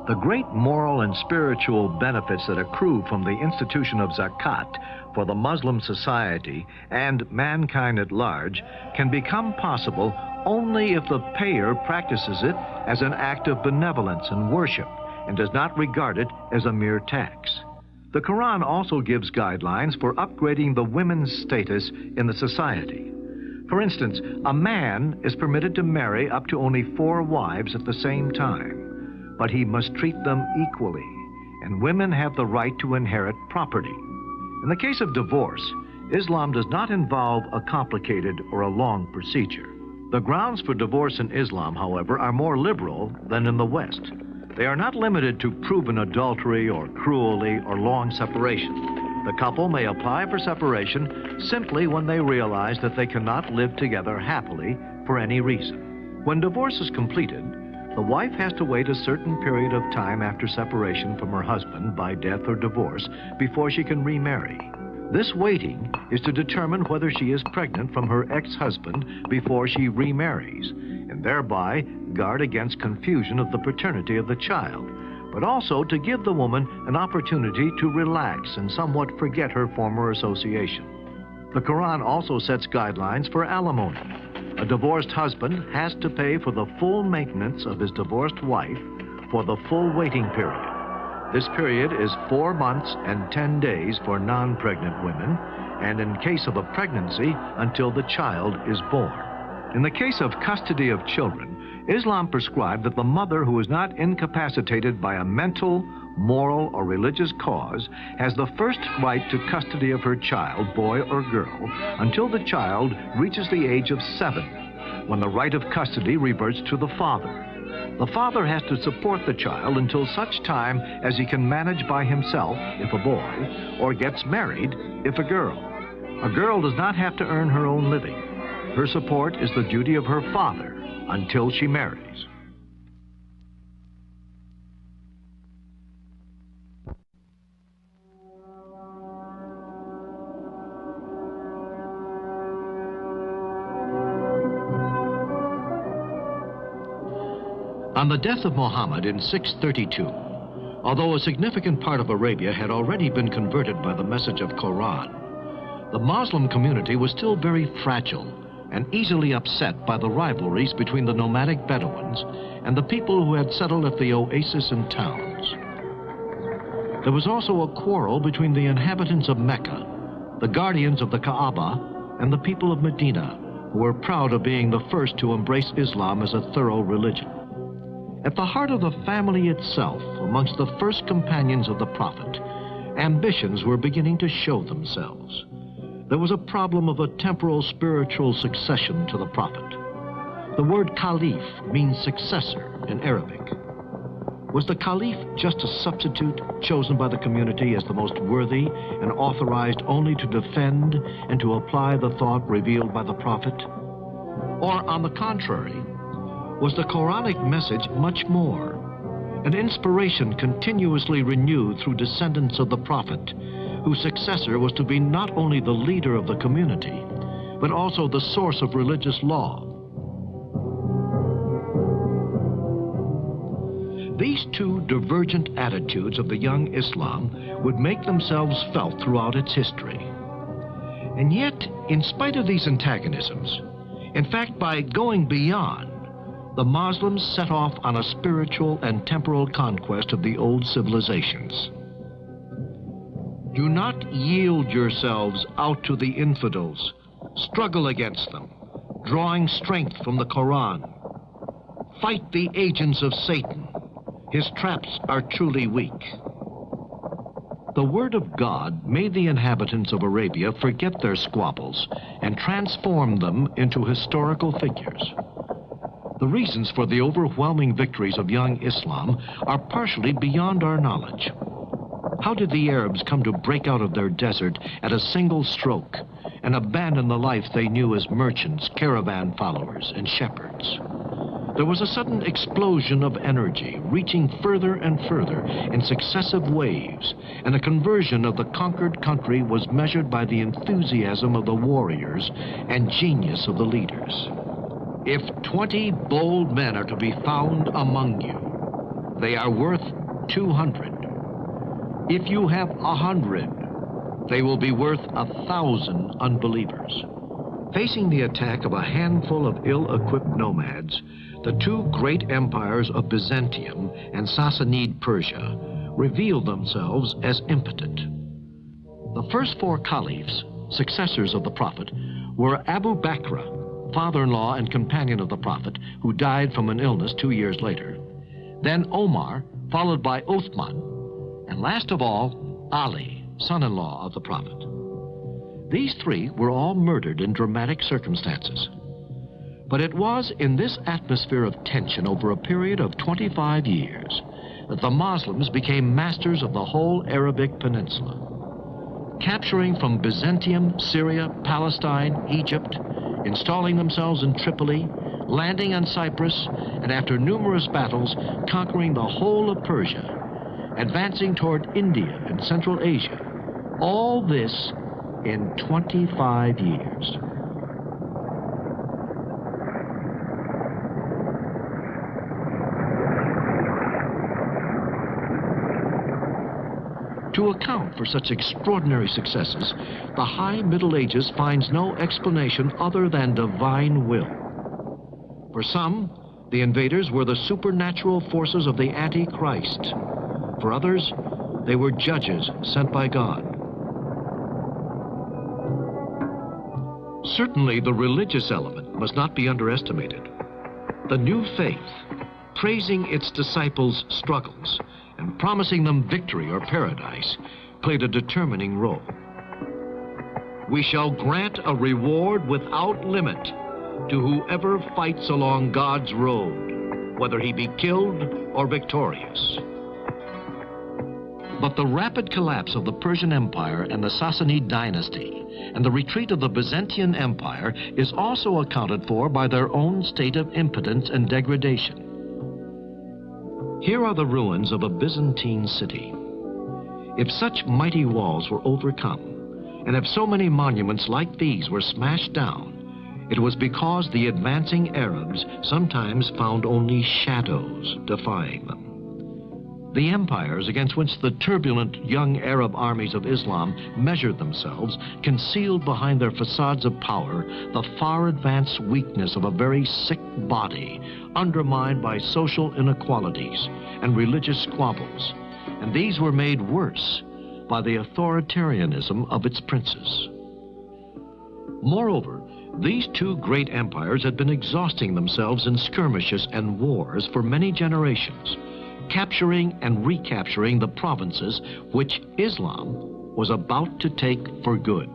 Speaker 1: The great moral and spiritual benefits that accrue from the institution of zakat for the Muslim society and mankind at large can become possible only if the payer practices it as an act of benevolence and worship and does not regard it as a mere tax. The Quran also gives guidelines for upgrading the women's status in the society. For instance, a man is permitted to marry up to only 4 wives at the same time, but he must treat them equally, and women have the right to inherit property. In the case of divorce, Islam does not involve a complicated or a long procedure. The grounds for divorce in Islam, however, are more liberal than in the West. They are not limited to proven adultery or cruelty or long separation. The couple may apply for separation simply when they realize that they cannot live together happily for any reason. When divorce is completed, the wife has to wait a certain period of time after separation from her husband by death or divorce before she can remarry. This waiting is to determine whether she is pregnant from her ex-husband before she remarries, and thereby guard against confusion of the paternity of the child, but also to give the woman an opportunity to relax and somewhat forget her former association. The Quran also sets guidelines for alimony. A divorced husband has to pay for the full maintenance of his divorced wife for the full waiting period. This period is 4 months and 10 days for non-pregnant women, and in case of a pregnancy, until the child is born. In the case of custody of children, Islam prescribed that the mother who is not incapacitated by a mental, moral, or religious cause has the first right to custody of her child, boy or girl, until the child reaches the age of 7, when the right of custody reverts to the father. The father has to support the child until such time as he can manage by himself, if a boy, or gets married, if a girl. A girl does not have to earn her own living. Her support is the duty of her father until she marries. On the death of Muhammad in 632, although a significant part of Arabia had already been converted by the message of Quran, the Muslim community was still very fragile and easily upset by the rivalries between the nomadic Bedouins and the people who had settled at the oases and towns. There was also a quarrel between the inhabitants of Mecca, the guardians of the Kaaba, and the people of Medina, who were proud of being the first to embrace Islam as a thorough religion. At the heart of the family itself, amongst the first companions of the Prophet, ambitions were beginning to show themselves. There was a problem of a temporal spiritual succession to the Prophet. The word Caliph means successor in Arabic. Was the Caliph just a substitute chosen by the community as the most worthy and authorized only to defend and to apply the thought revealed by the Prophet? Or, on the contrary, was the Quranic message much more, an inspiration continuously renewed through descendants of the Prophet, whose successor was to be not only the leader of the community, but also the source of religious law? These two divergent attitudes of the young Islam would make themselves felt throughout its history. And yet, in spite of these antagonisms, in fact, by going beyond, the Muslims set off on a spiritual and temporal conquest of the old civilizations. Do not yield yourselves out to the infidels. Struggle against them, drawing strength from the Quran. Fight the agents of Satan. His traps are truly weak. The word of God made the inhabitants of Arabia forget their squabbles and transformed them into historical figures. The reasons for the overwhelming victories of young Islam are partially beyond our knowledge. How did the Arabs come to break out of their desert at a single stroke and abandon the life they knew as merchants, caravan followers, and shepherds? There was a sudden explosion of energy, reaching further and further in successive waves, and the conversion of the conquered country was measured by the enthusiasm of the warriors and genius of the leaders. If 20 bold men are to be found among you, they are worth 200. If you have 100, they will be worth 1,000 unbelievers. Facing the attack of a handful of ill-equipped nomads, the two great empires of Byzantium and Sassanid Persia revealed themselves as impotent. The first 4 caliphs, successors of the Prophet, were Abu Bakr, father-in-law and companion of the Prophet, who died from an illness 2 years later. Then Omar, followed by Uthman, and last of all, Ali, son-in-law of the Prophet. These 3 were all murdered in dramatic circumstances. But it was in this atmosphere of tension over a period of 25 years that the Muslims became masters of the whole Arabic Peninsula, capturing from Byzantium, Syria, Palestine, Egypt, installing themselves in Tripoli, landing on Cyprus, and after numerous battles, conquering the whole of Persia, advancing toward India and Central Asia. All this in 25 years. To account for such extraordinary successes, the High Middle Ages finds no explanation other than divine will. For some, the invaders were the supernatural forces of the Antichrist. For others, they were judges sent by God. Certainly, the religious element must not be underestimated. The new faith, praising its disciples' struggles and promising them victory or paradise, played a determining role. We shall grant a reward without limit to whoever fights along God's road, whether he be killed or victorious. But the rapid collapse of the Persian Empire and the Sassanid dynasty and the retreat of the Byzantine Empire is also accounted for by their own state of impotence and degradation. Here are the ruins of a Byzantine city. If such mighty walls were overcome, and if so many monuments like these were smashed down, it was because the advancing Arabs sometimes found only shadows defying them. The empires against which the turbulent young Arab armies of Islam measured themselves concealed behind their facades of power the far advanced weakness of a very sick body, undermined by social inequalities and religious squabbles, and these were made worse by the authoritarianism of its princes. Moreover, these two great empires had been exhausting themselves in skirmishes and wars for many generations, capturing and recapturing the provinces which Islam was about to take for good.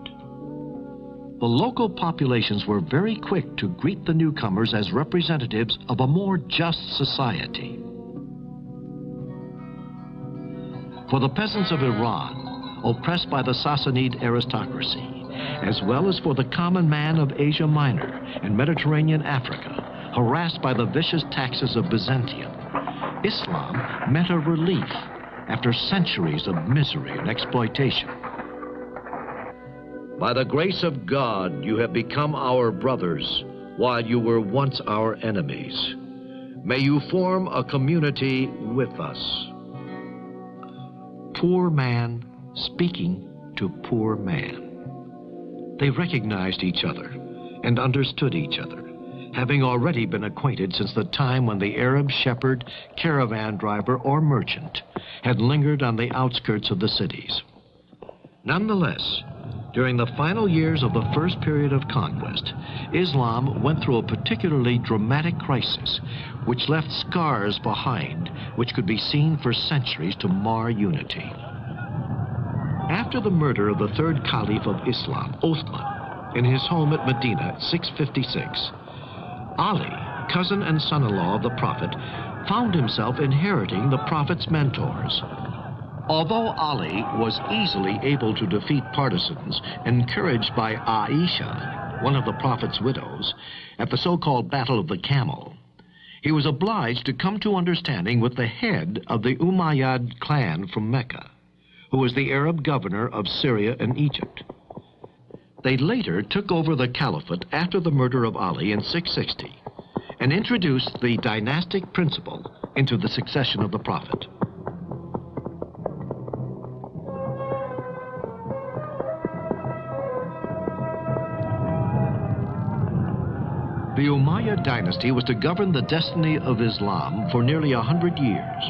Speaker 1: The local populations were very quick to greet the newcomers as representatives of a more just society. For the peasants of Iran, oppressed by the Sassanid aristocracy, as well as for the common man of Asia Minor and Mediterranean Africa, harassed by the vicious taxes of Byzantium, Islam meant a relief after centuries of misery and exploitation. By the grace of God, you have become our brothers, while you were once our enemies. May you form a community with us. Poor man speaking to poor man. They recognized each other and understood each other, having already been acquainted since the time when the Arab shepherd, caravan driver, or merchant had lingered on the outskirts of the cities. Nonetheless, during the final years of the first period of conquest, Islam went through a particularly dramatic crisis, which left scars behind which could be seen for centuries to mar unity. After the murder of the third caliph of Islam, Uthman, in his home at Medina, 656, Ali, cousin and son-in-law of the Prophet, found himself inheriting the Prophet's mentors. Although Ali was easily able to defeat partisans, encouraged by Aisha, one of the Prophet's widows, at the so-called Battle of the Camel, he was obliged to come to understanding with the head of the Umayyad clan from Mecca, who was the Arab governor of Syria and Egypt. They later took over the caliphate after the murder of Ali in 660 and introduced the dynastic principle into the succession of the Prophet. The Umayyad dynasty was to govern the destiny of Islam for nearly 100 years.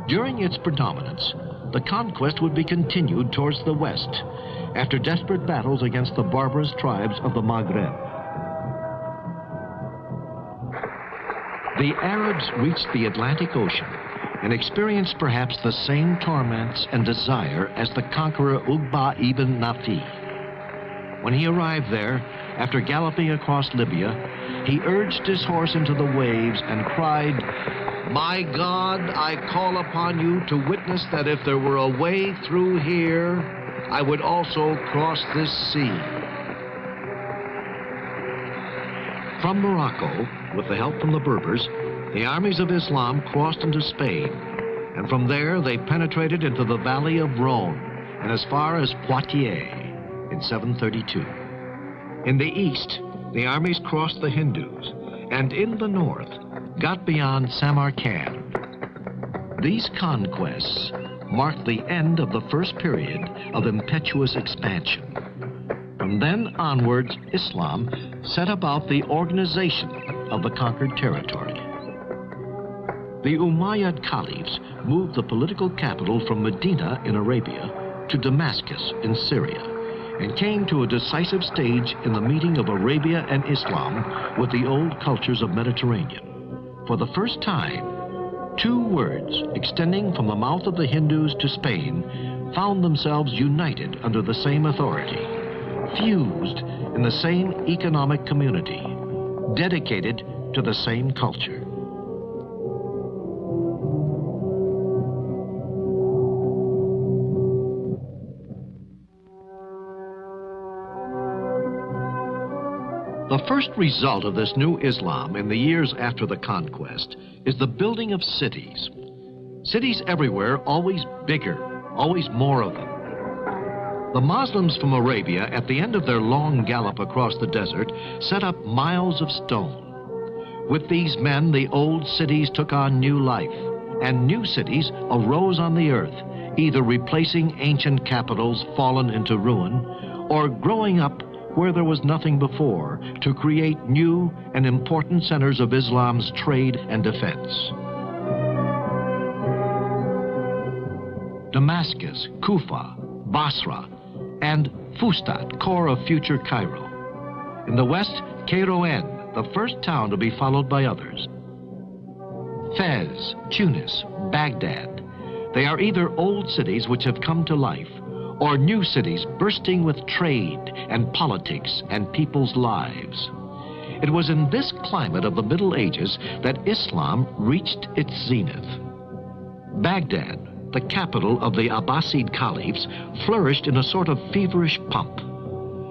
Speaker 1: During its predominance, the conquest would be continued towards the west, after desperate battles against the barbarous tribes of the Maghreb. The Arabs reached the Atlantic Ocean and experienced perhaps the same torments and desire as the conqueror Uqba ibn Nafi. When he arrived there, after galloping across Libya, he urged his horse into the waves and cried, "My God, I call upon you to witness that if there were a way through here, I would also cross this sea." From Morocco, with the help from the Berbers, the armies of Islam crossed into Spain, and from there they penetrated into the valley of Rhone and as far as Poitiers in 732. In the east, the armies crossed the Hindus, and in the north, got beyond Samarkand. These conquests marked the end of the first period of impetuous expansion. From then onwards, Islam set about the organization
Speaker 2: of the conquered territory. The Umayyad caliphs moved the political capital from Medina in Arabia to Damascus in Syria, and came to a decisive stage in the meeting of Arabia and Islam with the old cultures of Mediterranean. For the first time, two words extending from the mouth of the Hindus to Spain found themselves united under the same authority, fused in the same economic community, dedicated to the same culture. The first result of this new Islam in the years after the conquest is the building of cities. Cities everywhere, always bigger, always more of them. The Muslims from Arabia, at the end of their long gallop across the desert, set up miles of stone. With these men, the old cities took on new life, and new cities arose on the earth, either replacing ancient capitals fallen into ruin, or growing up where there was nothing before, to create new and important centers of Islam's trade and defense. Damascus, Kufa, Basra, and Fustat, core of future Cairo. In the west, Kairouan, the first town to be followed by others. Fez, Tunis, Baghdad. They are either old cities which have come to life, or new cities bursting with trade and politics and people's lives. It was in this climate of the Middle Ages that Islam reached its zenith. Baghdad, the capital of the Abbasid caliphs, flourished in a sort of feverish pomp.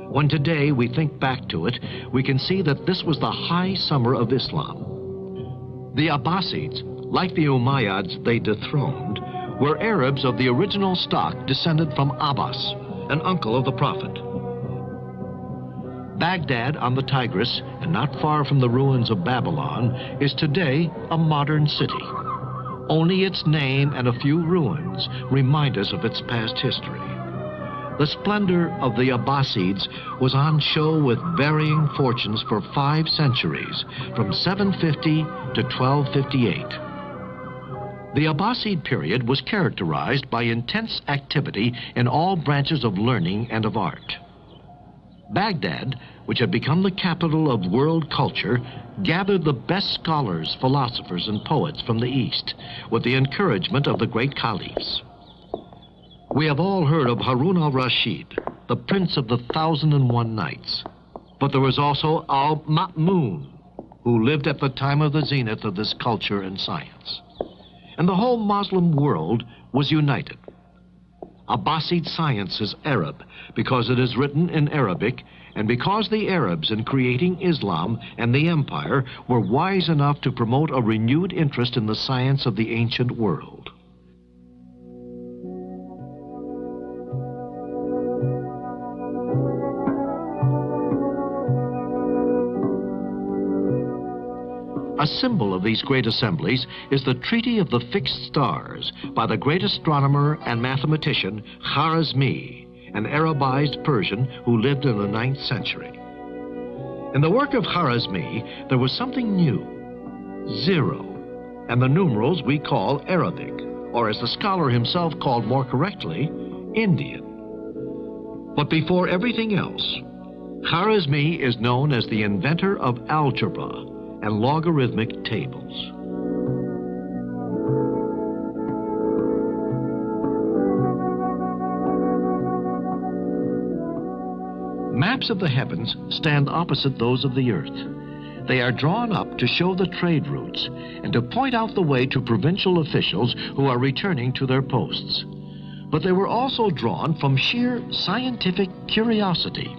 Speaker 2: When today we think back to it, we can see that this was the high summer of Islam. The Abbasids, like the Umayyads they dethroned, were Arabs of the original stock descended from Abbas, an uncle of the Prophet. Baghdad on the Tigris, and not far from the ruins of Babylon, is today a modern city. Only its name and a few ruins remind us of its past history. The splendor of the Abbasids was on show with varying fortunes for 5 centuries, from 750 to 1258. The Abbasid period was characterized by intense activity in all branches of learning and of art. Baghdad, which had become the capital of world culture, gathered the best scholars, philosophers, and poets from the East, with the encouragement of the great caliphs. We have all heard of Harun al-Rashid, the prince of the 1,001 Nights. But there was also al-Ma'mun, who lived at the time of the zenith of this culture and science. And the whole Muslim world was united. Abbasid science is Arab because it is written in Arabic, and because the Arabs, in creating Islam and the empire, were wise enough to promote a renewed interest in the science of the ancient world. A symbol of these great assemblies is the Treaty of the Fixed Stars by the great astronomer and mathematician Khwarizmi, an Arabized Persian who lived in the 9th century. In the work of Khwarizmi, there was something new, 0, and the numerals we call Arabic, or as the scholar himself called more correctly, Indian. But before everything else, Khwarizmi is known as the inventor of algebra and logarithmic tables. Maps of the heavens stand opposite those of the earth. They are drawn up to show the trade routes and to point out the way to provincial officials who are returning to their posts. But they were also drawn from sheer scientific curiosity.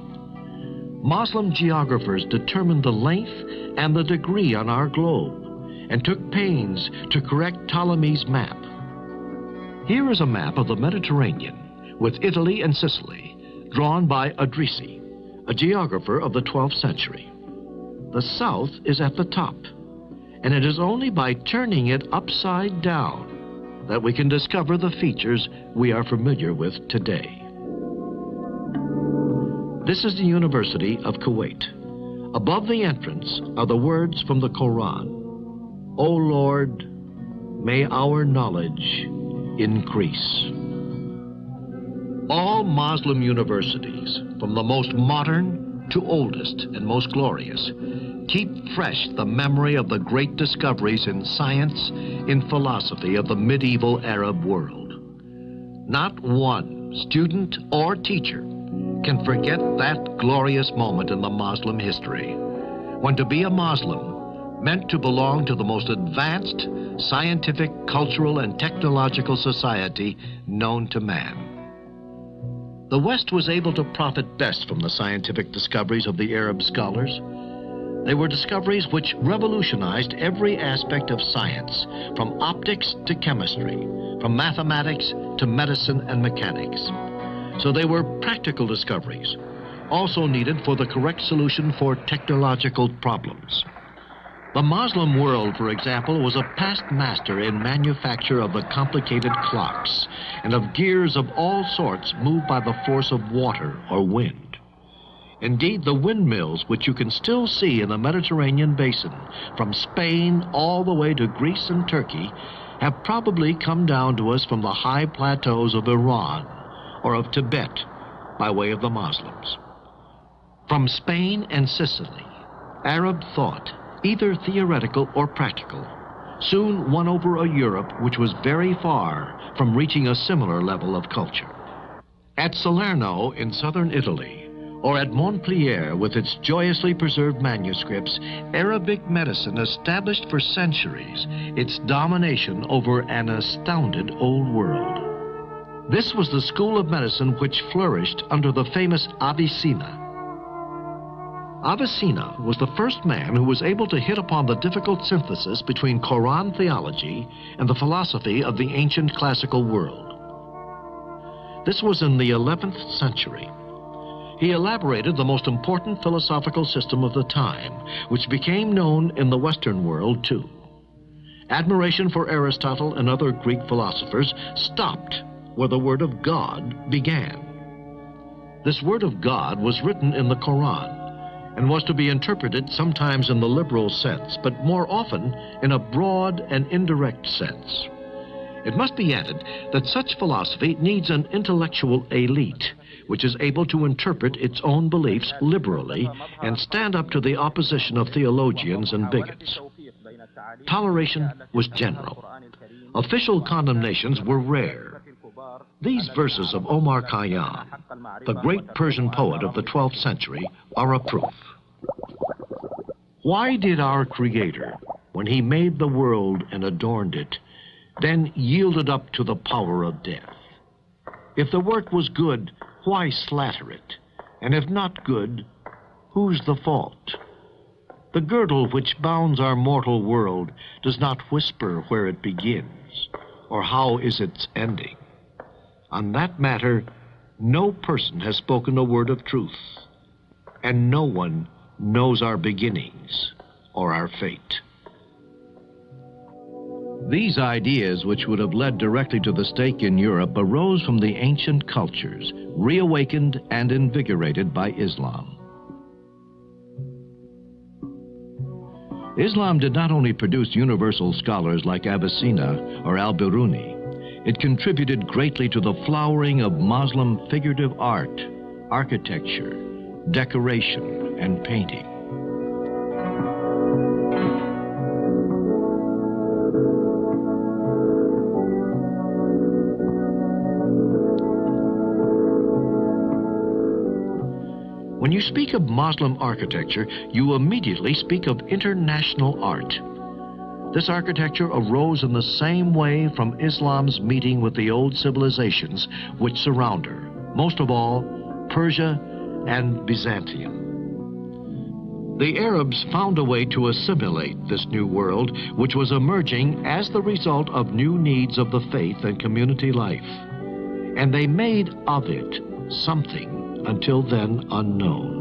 Speaker 2: Muslim geographers determined the length and the degree on our globe and took pains to correct Ptolemy's map. Here is a map of the Mediterranean with Italy and Sicily, drawn by Idrisi, a geographer of the 12th century. The south is at the top, and it is only by turning it upside down that we can discover the features we are familiar with today. This is the University of Kuwait,
Speaker 3: Above the entrance are the words from the Quran. O Lord, may our knowledge increase. All Muslim universities, from the most modern to oldest and most glorious, keep fresh the memory of the great discoveries in science, in philosophy of the medieval Arab world. Not one student or teacher can forget that glorious moment in the Muslim history, when to be a Muslim meant to belong to the most advanced scientific, cultural, and technological society known to man. The West was able to profit best from the scientific discoveries of the Arab scholars. They were discoveries which revolutionized every aspect of science, from optics to chemistry, from mathematics to medicine and mechanics. So they were practical discoveries, also needed for the correct solution for technological problems. The Muslim world, for example, was a past master in manufacture of the complicated clocks and of gears of all sorts moved by the force of water or wind. Indeed, the windmills, which you can still see in the Mediterranean basin, from Spain all the way to Greece and Turkey, have probably come down to us from the high plateaus of Iran or of Tibet by way of the Muslims. From Spain and Sicily, Arab thought, either theoretical or practical, soon won over a Europe which was very far from reaching a similar level of culture. At Salerno in southern Italy, or at Montpellier with its joyously preserved manuscripts, Arabic medicine established for centuries its domination over an astounded old world. This was the school of medicine which flourished under the famous Avicenna. Avicenna was the first man who was able to hit upon the difficult synthesis between Quran theology and the philosophy of the ancient classical world. This was in the 11th century. He elaborated the most important philosophical system of the time, which became known in the Western world too. Admiration for Aristotle and other Greek philosophers stopped where the Word of God began. This Word of God was written in the Quran and was to be interpreted sometimes in the liberal sense, but more often in a broad and indirect sense. It must be added that such philosophy needs an intellectual elite which is able to interpret its own beliefs liberally and stand up to the opposition of theologians and bigots. Toleration was general. Official condemnations were rare. These verses of Omar Khayyam, the great Persian poet of the 12th century, are a proof. Why did our Creator, when he made the world and adorned it, then yield it up to the power of death? If the work was good, why slatter it? And if not good, whose the fault? The girdle which bounds our mortal world does not whisper where it begins, or how is its ending. On that matter, no person has spoken a word of truth, and no one knows our beginnings or our fate. These ideas, which would have led directly to the stake in Europe, arose from the ancient cultures, reawakened and invigorated by Islam. Islam did not only produce universal scholars like Avicenna or Al-Biruni, it contributed greatly to the flowering of Muslim figurative art, architecture, decoration, and painting. When you speak of Muslim architecture, you immediately speak of international art. This architecture arose in the same way from Islam's meeting with the old civilizations which surround her, most of all, Persia and Byzantium. The Arabs found a way to assimilate this new world, which was emerging as the result of new needs of the faith and community life. And they made of it something until then unknown.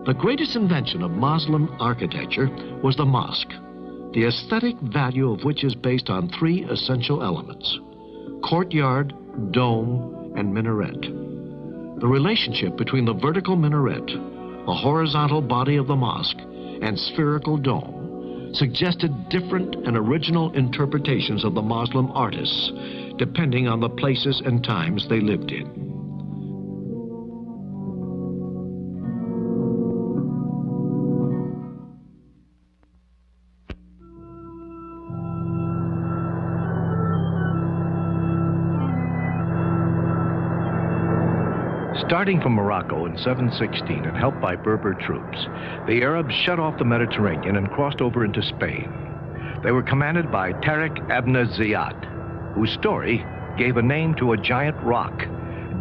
Speaker 3: The greatest invention of Muslim architecture was the mosque, the aesthetic value of which is based on three essential elements: courtyard, dome, and minaret. The relationship between the vertical minaret, the horizontal body of the mosque, and spherical dome suggested different and original interpretations of the Muslim artists, depending on the places and times they lived in.
Speaker 2: Starting from Morocco in 716 and helped by Berber troops, the Arabs shut off the Mediterranean and crossed over into Spain. They were commanded by Tariq ibn Ziyad, whose story gave a name to a giant rock,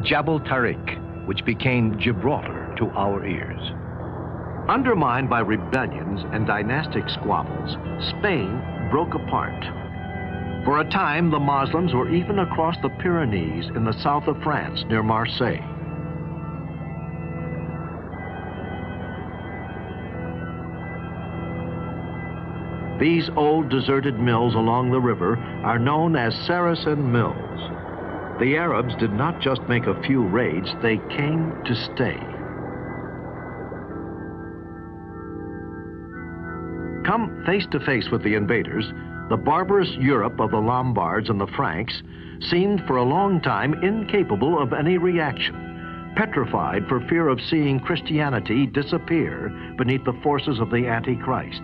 Speaker 2: Jabal Tariq, which became Gibraltar to our ears.
Speaker 1: Undermined by rebellions and dynastic squabbles, Spain broke apart. For a time, the Muslims were even across the Pyrenees in the south of France near Marseille. These old deserted mills along the river are known as Saracen mills. The Arabs did not just make a few raids, they came to stay. Come face to face with the invaders, the barbarous Europe of the Lombards and the Franks seemed for a long time incapable of any reaction, petrified for fear of seeing Christianity disappear beneath the forces of the Antichrist.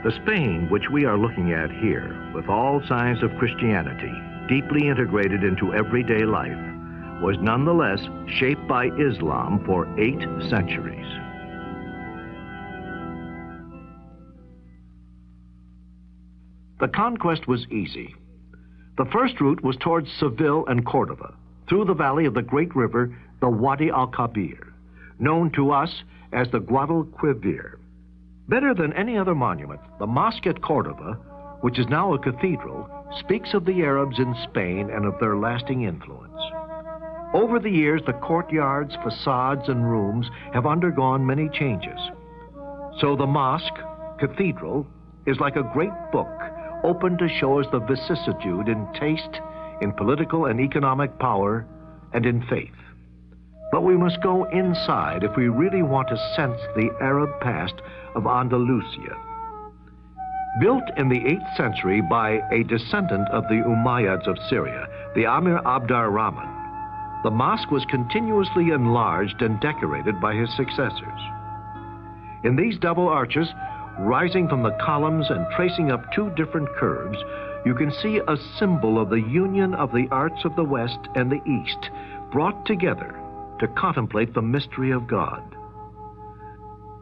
Speaker 1: The Spain which we are looking at here, with all signs of Christianity deeply integrated into everyday life, was nonetheless shaped by Islam for 8 centuries. The conquest was easy. The first route was towards Seville and Cordova, through the valley of the great river, the Wadi al-Kabir, known to us as the Guadalquivir. Better than any other monument, the mosque at Cordova, which is now a cathedral, speaks of the Arabs in Spain and of their lasting influence. Over the years, the courtyards, facades, and rooms have undergone many changes. So the mosque, cathedral, is like a great book open to show us the vicissitude in taste, in political and economic power, and in faith. But we must go inside if we really want to sense the Arab past of Andalusia. Built in the 8th century by a descendant of the Umayyads of Syria, the Amir Abd ar-Rahman, the mosque was continuously enlarged and decorated by his successors. In these double arches, rising from the columns and tracing up 2 different curves, you can see a symbol of the union of the arts of the West and the East, brought together to contemplate the mystery of God.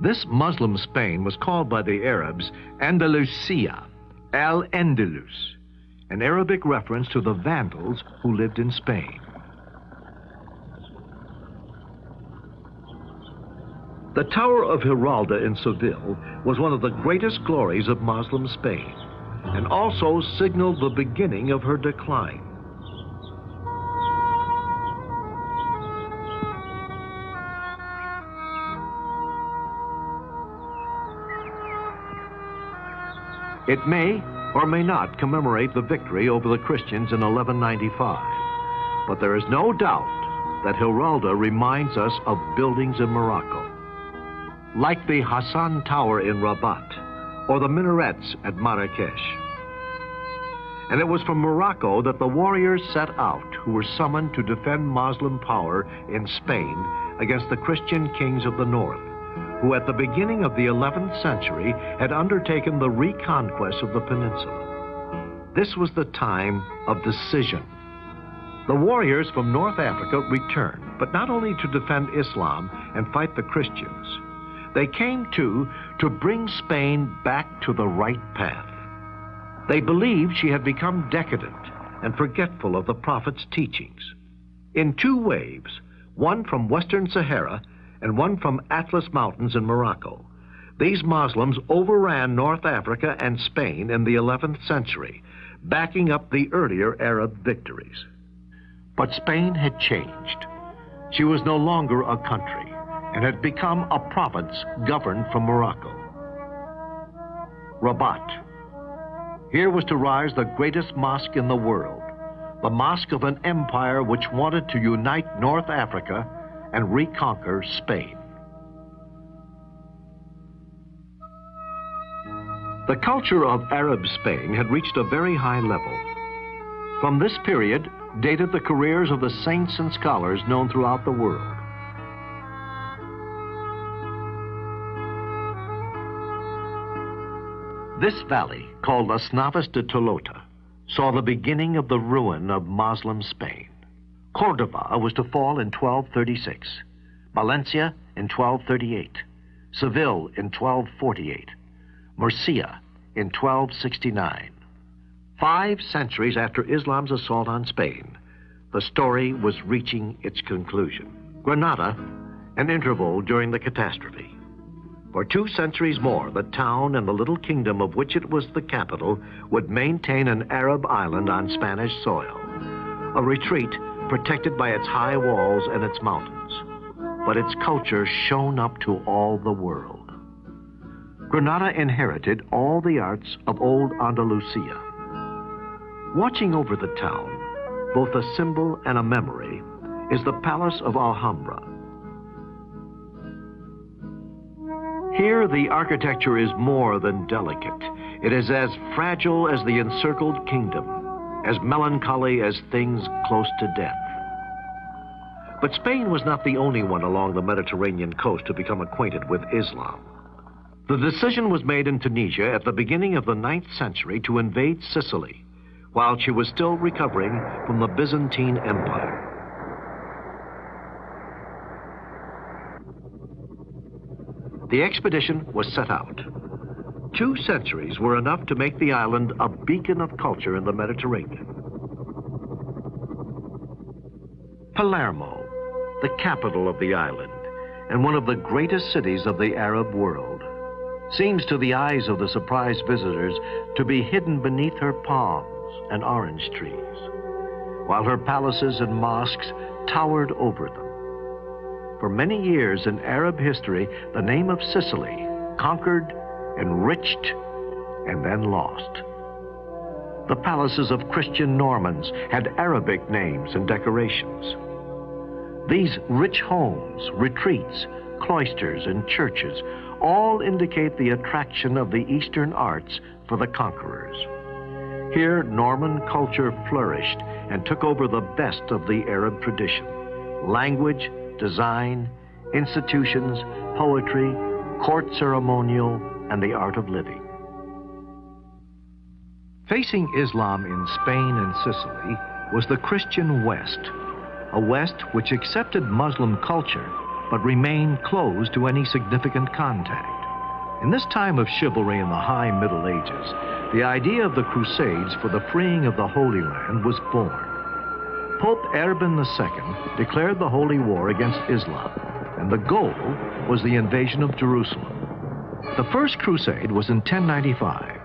Speaker 1: This Muslim Spain was called by the Arabs Andalusia, Al-Andalus, an Arabic reference to the Vandals who lived in Spain. The Tower of Giralda in Seville was one of the greatest glories of Muslim Spain, and also signaled the beginning of her decline. It may or may not commemorate the victory over the Christians in 1195, but there is no doubt that Giralda reminds us of buildings in Morocco, like the Hassan Tower in Rabat or the minarets at Marrakesh. And it was from Morocco that the warriors set out who were summoned to defend Muslim power in Spain against the Christian kings of the north, who at the beginning of the 11th century had undertaken the reconquest of the peninsula. This was the time of decision. The warriors from North Africa returned, but not only to defend Islam and fight the Christians. They came too to bring Spain back to the right path. They believed she had become decadent and forgetful of the Prophet's teachings. In 2 waves, one from Western Sahara and one from Atlas Mountains in Morocco, these Muslims overran North Africa and Spain in the 11th century, backing up the earlier Arab victories. But Spain had changed. She was no longer a country and had become a province governed from Morocco. Rabat. Here was to rise the greatest mosque in the world, the mosque of an empire which wanted to unite North Africa and reconquer Spain. The culture of Arab Spain had reached a very high level. From this period dated the careers of the saints and scholars known throughout the world. This valley, called Las Navas de Tolota, saw the beginning of the ruin of Muslim Spain. Cordova was to fall in 1236, Valencia in 1238, Seville in 1248, Murcia in 1269. 5 centuries after Islam's assault on Spain, the story was reaching its conclusion. Granada, an interval during the catastrophe. For 2 centuries more, the town and the little kingdom of which it was the capital would maintain an Arab island on Spanish soil, a retreat protected by its high walls and its mountains. But its culture shone up to all the world. Granada inherited all the arts of old Andalusia. Watching over the town, both a symbol and a memory, is the Palace of Alhambra. Here, the architecture is more than delicate. It is as fragile as the encircled kingdom, as melancholy as things close to death. But Spain was not the only one along the Mediterranean coast to become acquainted with Islam. The decision was made in Tunisia at the beginning of the 9th century to invade Sicily, while she was still recovering from the Byzantine Empire. The expedition was set out. 2 centuries were enough to make the island a beacon of culture in the Mediterranean. Palermo, the capital of the island, and one of the greatest cities of the Arab world, seems to the eyes of the surprised visitors to be hidden beneath her palms and orange trees, while her palaces and mosques towered over them. For many years in Arab history, the name of Sicily conquered, enriched, and then lost. The palaces of Christian Normans had Arabic names and decorations. These rich homes, retreats, cloisters, and churches all indicate the attraction of the Eastern arts for the conquerors. Here, Norman culture flourished and took over the best of the Arab tradition: language, design, institutions, poetry, court ceremonial, and the art of living. Facing Islam in Spain and Sicily was the Christian West, a West which accepted Muslim culture but remained closed to any significant contact. In this time of chivalry in the high Middle Ages, the idea of the Crusades for the freeing of the Holy Land was born. Pope Urban II declared the Holy War against Islam, and the goal was the invasion of Jerusalem. The First Crusade was in 1095.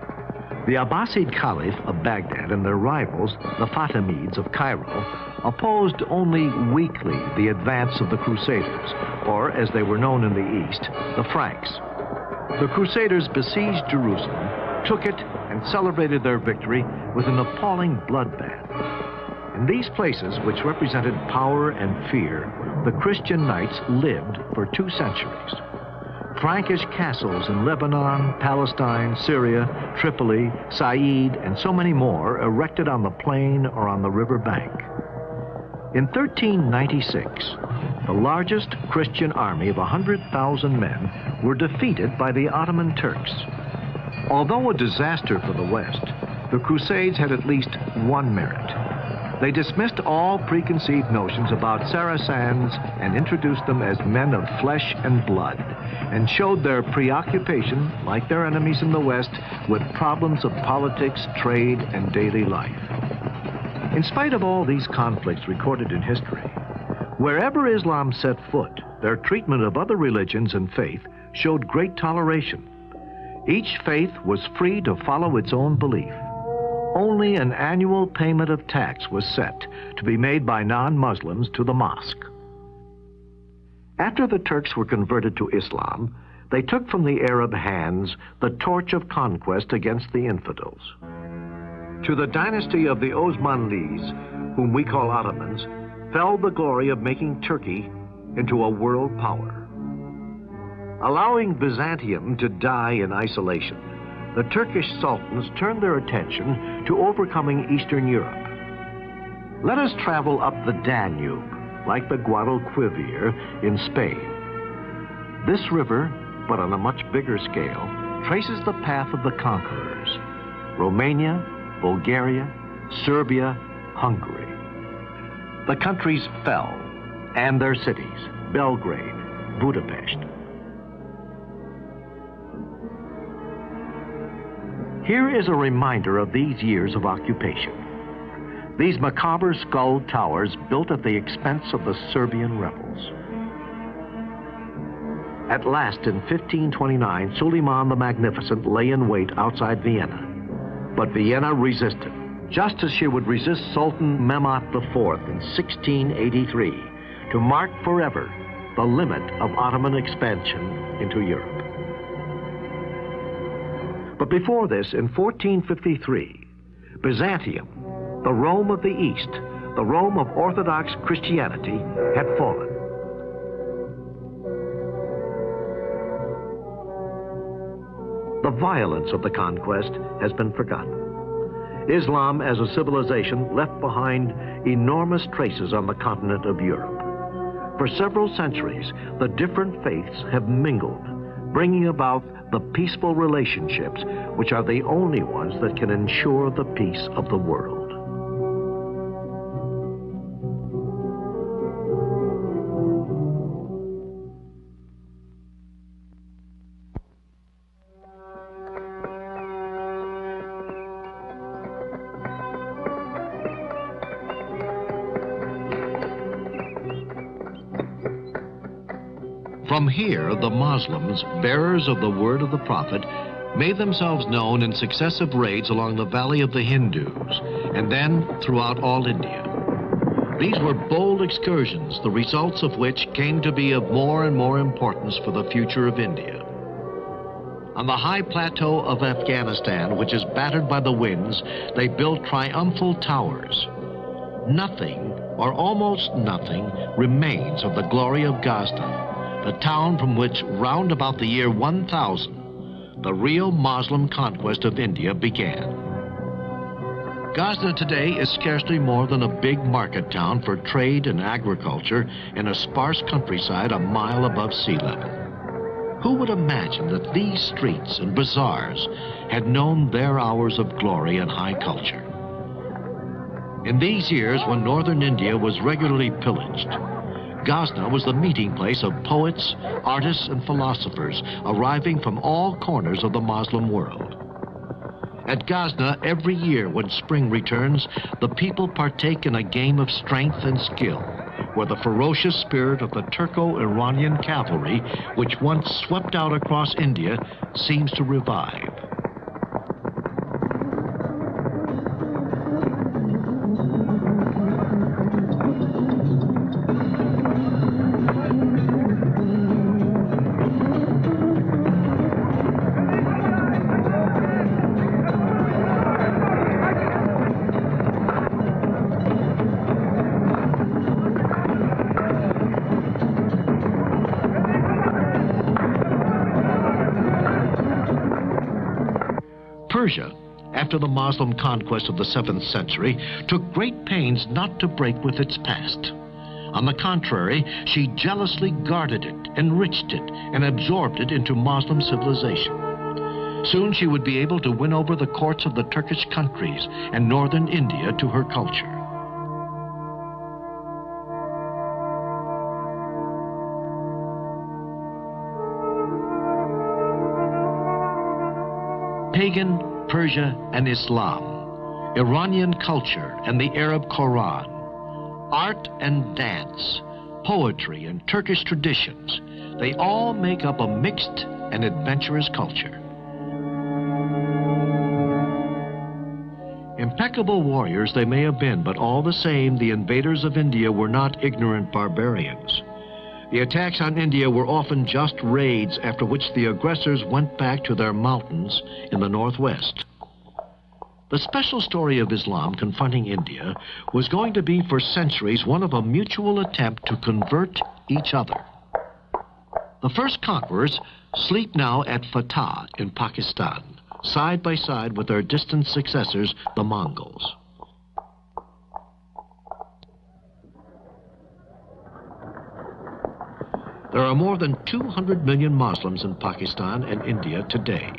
Speaker 1: The Abbasid Caliph of Baghdad and their rivals, the Fatimids of Cairo, opposed only weakly the advance of the Crusaders, or as they were known in the East, the Franks. The Crusaders besieged Jerusalem, took it, and celebrated their victory with an appalling bloodbath. In these places, which represented power and fear, the Christian knights lived for 2 centuries. Frankish castles in Lebanon, Palestine, Syria, Tripoli, Said, and so many more erected on the plain or on the river bank. In 1396, the largest Christian army of 100,000 men were defeated by the Ottoman Turks. Although a disaster for the West, the Crusades had at least one merit. They dismissed all preconceived notions about Saracens and introduced them as men of flesh and blood, and showed their preoccupation, like their enemies in the West, with problems of politics, trade, and daily life. In spite of all these conflicts recorded in history, wherever Islam set foot, their treatment of other religions and faith showed great toleration. Each faith was free to follow its own belief. Only an annual payment of tax was set to be made by non-Muslims to the mosque. After the Turks were converted to Islam, they took from the Arab hands the torch of conquest against the infidels. To the dynasty of the Osmanlis, whom we call Ottomans, fell the glory of making Turkey into a world power. Allowing Byzantium to die in isolation, the Turkish sultans turned their attention to overcoming Eastern Europe. Let us travel up the Danube, like the Guadalquivir in Spain. This river, but on a much bigger scale, traces the path of the conquerors: Romania, Bulgaria, Serbia, Hungary. The countries fell, and their cities: Belgrade, Budapest. Here is a reminder of these years of occupation. These macabre skull towers built at the expense of the Serbian rebels. At last, in 1529, Suleiman the Magnificent lay in wait outside Vienna. But Vienna resisted, just as she would resist Sultan Mehmet IV in 1683, to mark forever the limit of Ottoman expansion into Europe. But before this, in 1453, Byzantium, the Rome of the East, the Rome of Orthodox Christianity, had fallen. The violence of the conquest has been forgotten. Islam as a civilization left behind enormous traces on the continent of Europe. For several centuries, the different faiths have mingled, bringing about the peaceful relationships which are the only ones that can ensure the peace of the world.
Speaker 3: From here, the Muslims, bearers of the word of the Prophet, made themselves known in successive raids along the valley of the Hindus, and then throughout all India. These were bold excursions, the results of which came to be of more and more importance for the future of India. On the high plateau of Afghanistan, which is battered by the winds, they built triumphal towers. Nothing, or almost nothing, remains of the glory of Ghazni, the town from which, round about the year 1000, the real Muslim conquest of India began. Ghazni today is scarcely more than a big market town for trade and agriculture in a sparse countryside a mile above sea level. Who would imagine that these streets and bazaars had known their hours of glory and high culture? In these years, when northern India was regularly pillaged, Ghazni was the meeting place of poets, artists, and philosophers arriving from all corners of the Muslim world. At Ghazni, every year when spring returns, the people partake in a game of strength and skill, where the ferocious spirit of the Turco-Iranian cavalry, which once swept out across India, seems to revive. Persia, after the Muslim conquest of the 7th century, took great pains not to break with its past. On the contrary, she jealously guarded it, enriched it, and absorbed it into Muslim civilization. Soon she would be able to win over the courts of the Turkish countries and northern India to her culture. Pagan Persia and Islam, Iranian culture and the Arab Quran, art and dance, poetry and Turkish traditions, they all make up a mixed and adventurous culture. Impeccable warriors they may have been, but all the same, the invaders of India were not ignorant barbarians. The attacks on India were often just raids, after which the aggressors went back to their mountains in the northwest. The special story of Islam confronting India was going to be for centuries one of a mutual attempt to convert each other. The first conquerors sleep now at Fatah in Pakistan, side by side with their distant successors, the Mongols. There are more than 200 million Muslims in Pakistan and India today.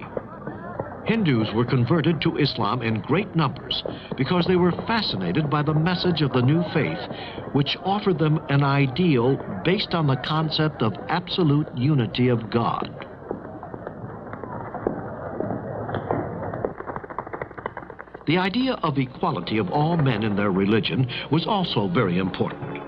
Speaker 3: Hindus were converted to Islam in great numbers because they were fascinated by the message of the new faith, which offered them an ideal based on the concept of absolute unity of God. The idea of equality of all men in their religion was also very important.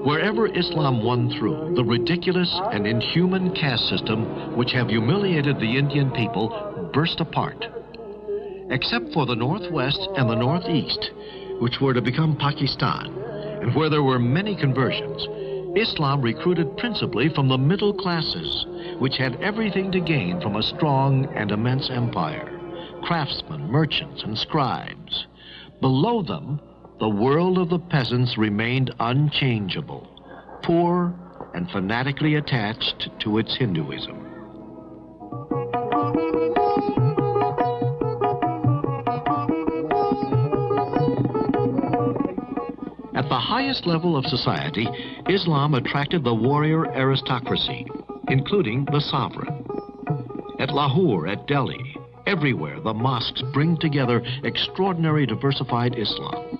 Speaker 3: Wherever Islam won through, the ridiculous and inhuman caste system which have humiliated the Indian people burst apart. Except for the northwest and the northeast, which were to become Pakistan, and where there were many conversions, Islam recruited principally from the middle classes, which had everything to gain from a strong and immense empire: craftsmen, merchants, and scribes. Below them, the world of the peasants remained unchangeable, poor and fanatically attached to its Hinduism. At the highest level of society, Islam attracted the warrior aristocracy, including the sovereign. At Lahore, at Delhi, everywhere the mosques bring together extraordinary diversified Islam.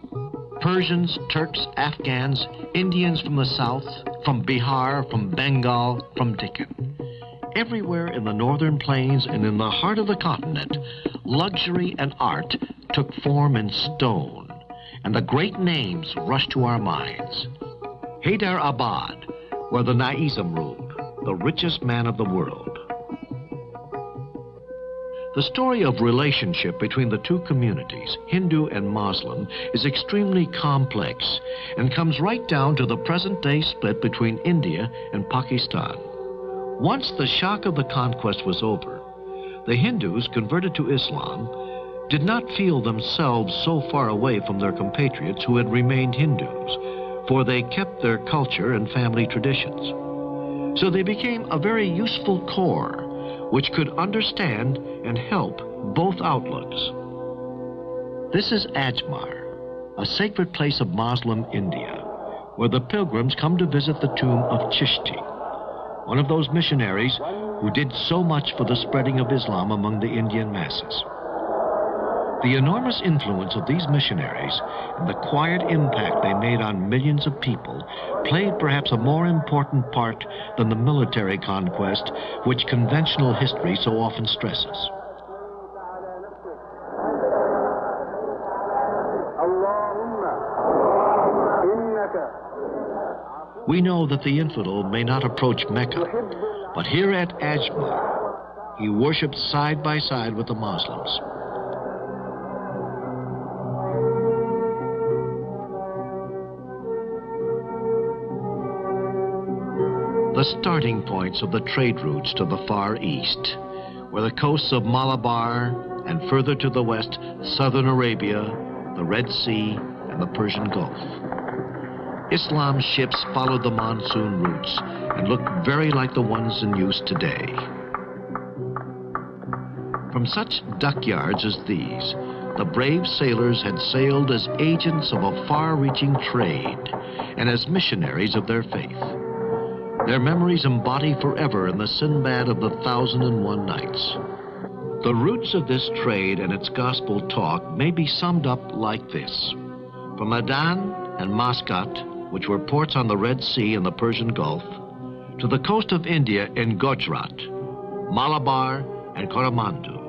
Speaker 3: Persians, Turks, Afghans, Indians from the south, from Bihar, from Bengal, from Deccan. Everywhere in the northern plains and in the heart of the continent, luxury and art took form in stone, and the great names rushed to our minds. Hyderabad, where the Nizam ruled, the richest man of the world. The story of relationship between the two communities, Hindu and Muslim, is extremely complex and comes right down to the present-day split between India and Pakistan. Once the shock of the conquest was over, the Hindus converted to Islam did not feel themselves so far away from their compatriots who had remained Hindus, for they kept their culture and family traditions. So they became a very useful core which could understand and help both outlooks. This is Ajmer, a sacred place of Muslim India, where the pilgrims come to visit the tomb of Chishti, one of those missionaries who did so much for the spreading of Islam among the Indian masses. The enormous influence of these missionaries and the quiet impact they made on millions of people played perhaps a more important part than the military conquest which conventional history so often stresses. We know that the infidel may not approach Mecca, but here at Ajmer, he worshipped side by side with the Muslims. The starting points of the trade routes to the Far East were the coasts of Malabar and further to the west, southern Arabia, the Red Sea, and the Persian Gulf. Islam's ships followed the monsoon routes and looked very like the ones in use today. From such dockyards as these, the brave sailors had sailed as agents of a far-reaching trade and as missionaries of their faith. Their memories embody forever in the Sinbad of the 1001 Nights. The roots of this trade and its gospel talk may be summed up like this. From Aden and Muscat, which were ports on the Red Sea and the Persian Gulf, to the coast of India in Gujarat, Malabar, and Coromandel.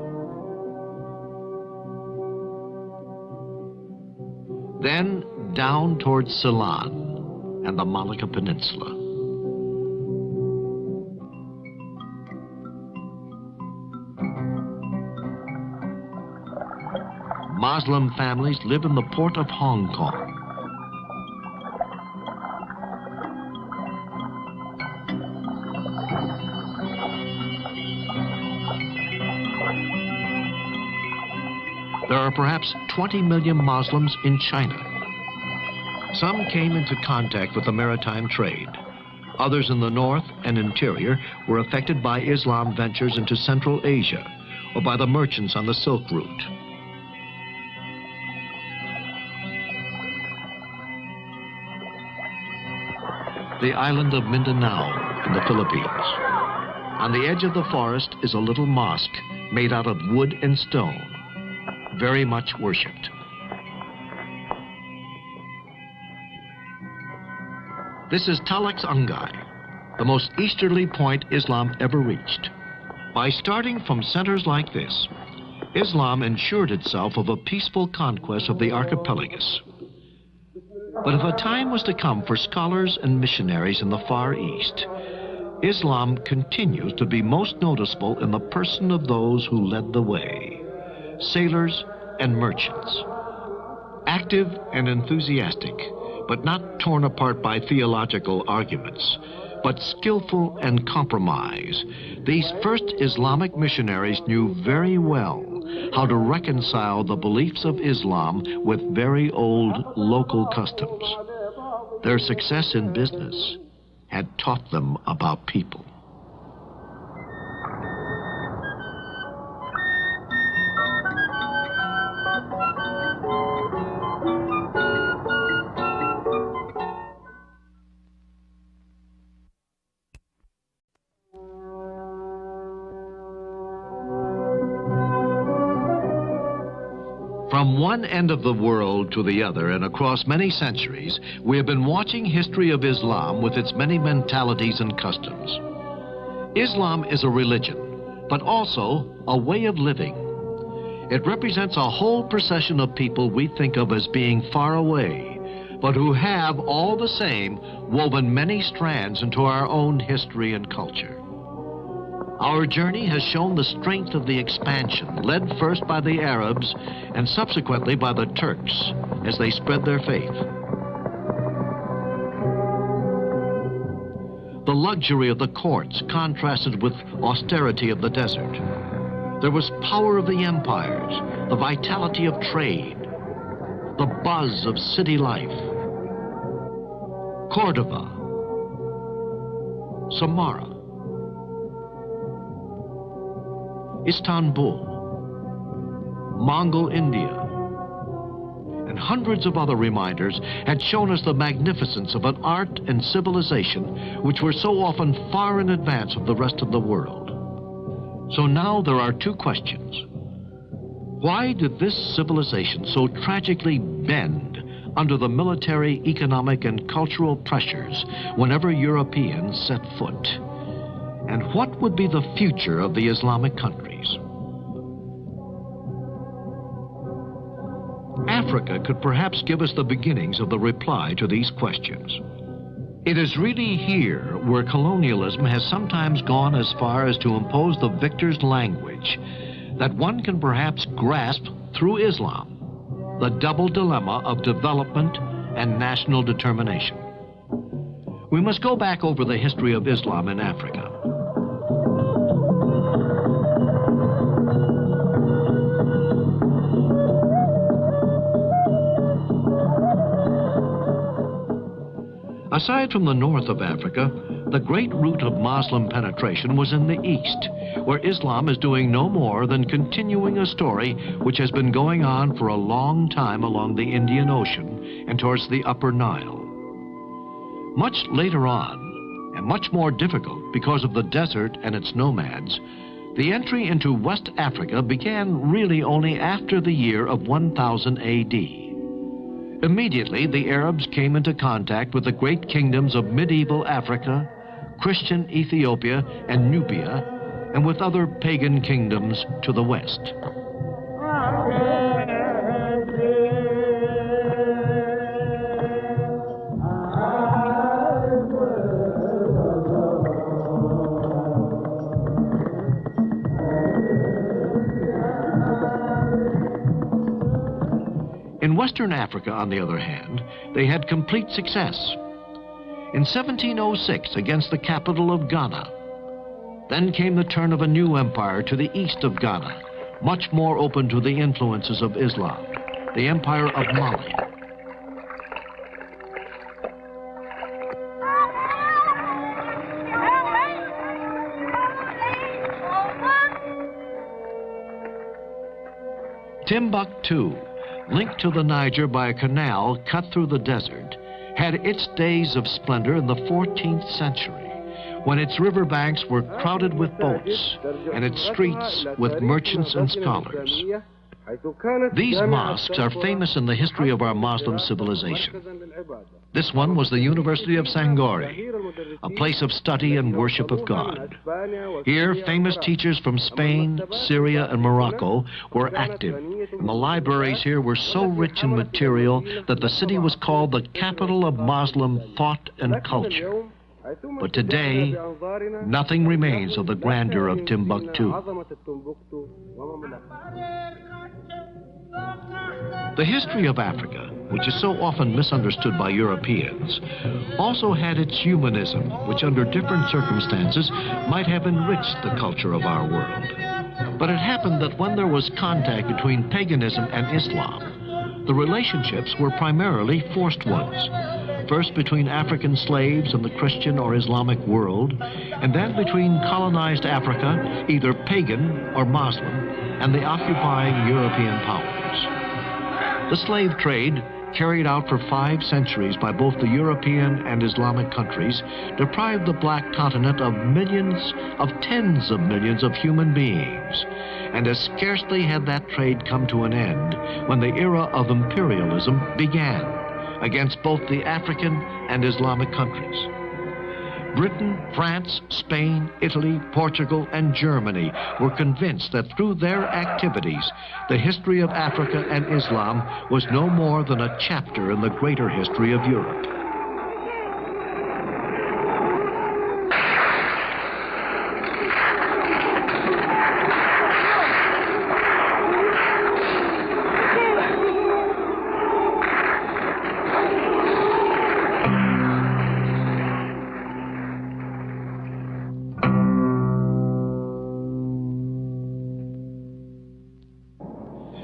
Speaker 3: Then down towards Ceylon and the Malacca Peninsula. Muslim families live in the port of Hong Kong. There are perhaps 20 million Muslims in China. Some came into contact with the maritime trade. Others in the north and interior were affected by Islam ventures into Central Asia, or by the merchants on the Silk Route. The island of Mindanao in the Philippines. On the edge of the forest is a little mosque made out of wood and stone, very much worshipped. This is Talax Angay, the most easterly point Islam ever reached. By starting from centers like this, Islam ensured itself of a peaceful conquest of the archipelagos. But if a time was to come for scholars and missionaries in the Far East, Islam continues to be most noticeable in the person of those who led the way, sailors and merchants. Active and enthusiastic, but not torn apart by theological arguments, but skillful and compromise, these first Islamic missionaries knew very well how to reconcile the beliefs of Islam with very old local customs. Their success in business had taught them about people. From one end of the world to the other and across many centuries, we have been watching history of Islam with its many mentalities and customs. Islam is a religion, but also a way of living. It represents a whole procession of people we think of as being far away, but who have, all the same, woven many strands into our own history and culture. Our journey has shown the strength of the expansion, led first by the Arabs and subsequently by the Turks as they spread their faith. The luxury of the courts contrasted with austerity of the desert. There was power of the empires, the vitality of trade, the buzz of city life. Cordoba, Samarra, Istanbul, Mongol India, and hundreds of other reminders had shown us the magnificence of an art and civilization which were so often far in advance of the rest of the world. So now there are two questions. Why did this civilization so tragically bend under the military, economic, and cultural pressures whenever Europeans set foot? And what would be the future of the Islamic countries? Africa could perhaps give us the beginnings of the reply to these questions. It is really here where colonialism has sometimes gone as far as to impose the victor's language that one can perhaps grasp through Islam, the double dilemma of development and national determination. We must go back over the history of Islam in Africa. Aside from the north of Africa, the great route of Muslim penetration was in the east, where Islam is doing no more than continuing a story which has been going on for a long time along the Indian Ocean and towards the Upper Nile. Much later on, and much more difficult because of the desert and its nomads, the entry into West Africa began really only after the year of 1000 AD. Immediately, the Arabs came into contact with the great kingdoms of medieval Africa, Christian Ethiopia and Nubia, and with other pagan kingdoms to the west. In Western Africa, on the other hand, they had complete success. In 1706, against the capital of Ghana, then came the turn of a new empire to the east of Ghana, much more open to the influences of Islam, the Empire of Mali. Timbuktu, linked to the Niger by a canal cut through the desert, had its days of splendor in the 14th century, when its riverbanks were crowded with boats and its streets with merchants and scholars. These mosques are famous in the history of our Muslim civilization. This one was the University of Sangori, a place of study and worship of God. Here, famous teachers from Spain, Syria, and Morocco were active, and the libraries here were so rich in material that the city was called the capital of Muslim thought and culture. But today, nothing remains of the grandeur of Timbuktu. The history of Africa, which is so often misunderstood by Europeans, also had its humanism, which under different circumstances might have enriched the culture of our world. But it happened that when there was contact between paganism and Islam, the relationships were primarily forced ones. First between African slaves and the Christian or Islamic world, and then between colonized Africa, either pagan or Muslim, and the occupying European powers. The slave trade, carried out for 5 centuries by both the European and Islamic countries, deprived the black continent of millions, of tens of millions of human beings. And as scarcely had that trade come to an end when the era of imperialism began against both the African and Islamic countries. Britain, France, Spain, Italy, Portugal, and Germany were convinced that through their activities, the history of Africa and Islam was no more than a chapter in the greater history of Europe.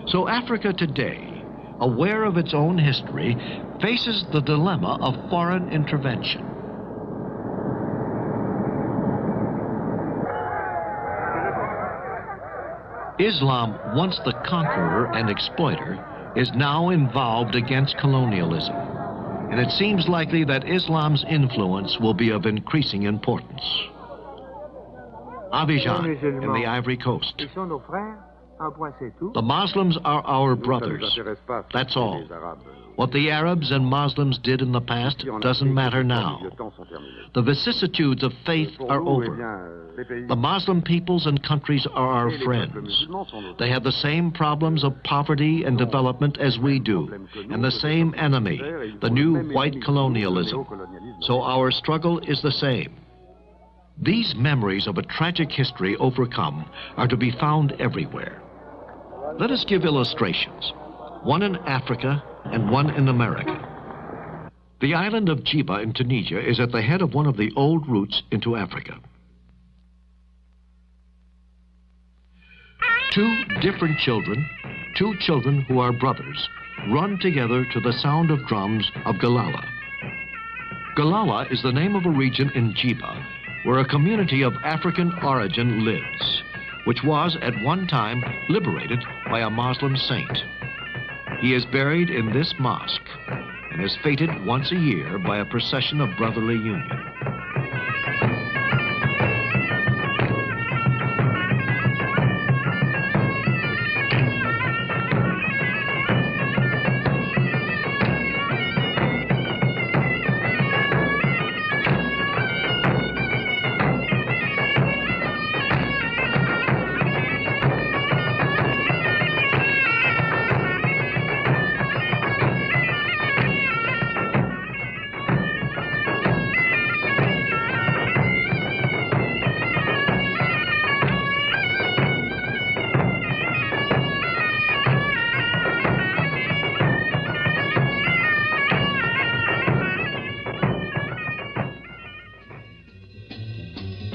Speaker 3: So Africa today, aware of its own history, faces the dilemma of foreign intervention. Islam, once the conqueror and exploiter, is now involved against colonialism. And it seems likely that Islam's influence will be of increasing importance. Abidjan, in the Ivory Coast. The Muslims are our brothers. That's all. What the Arabs and Muslims did in the past doesn't matter now. The vicissitudes of faith are over. The Muslim peoples and countries are our friends. They have the same problems of poverty and development as we do, and the same enemy, the new white colonialism. So our struggle is the same. These memories of a tragic history overcome are to be found everywhere. Let us give illustrations, one in Africa and one in America. The island of Djiba in Tunisia is at the head of one of the old routes into Africa. 2 different children, 2 children who are brothers, run together to the sound of drums of Galala. Galala is the name of a region in Djiba where a community of African origin lives, which was at one time liberated by a Muslim saint. He is buried in this mosque and is feted once a year by a procession of brotherly union.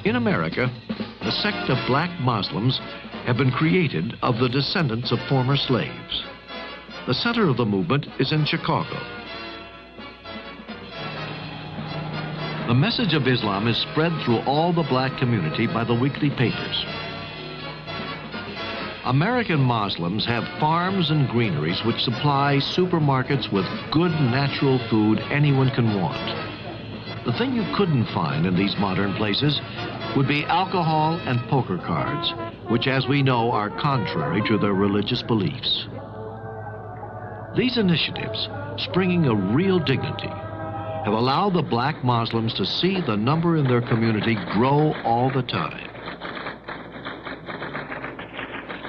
Speaker 3: In America, a sect of black Muslims have been created of the descendants of former slaves. The center of the movement is in Chicago. The message of Islam is spread through all the black community by the weekly papers. American Muslims have farms and greeneries which supply supermarkets with good natural food anyone can want. The thing you couldn't find in these modern places would be alcohol and poker cards, which, as we know, are contrary to their religious beliefs. These initiatives, springing a real dignity, have allowed the black Muslims to see the number in their community grow all the time.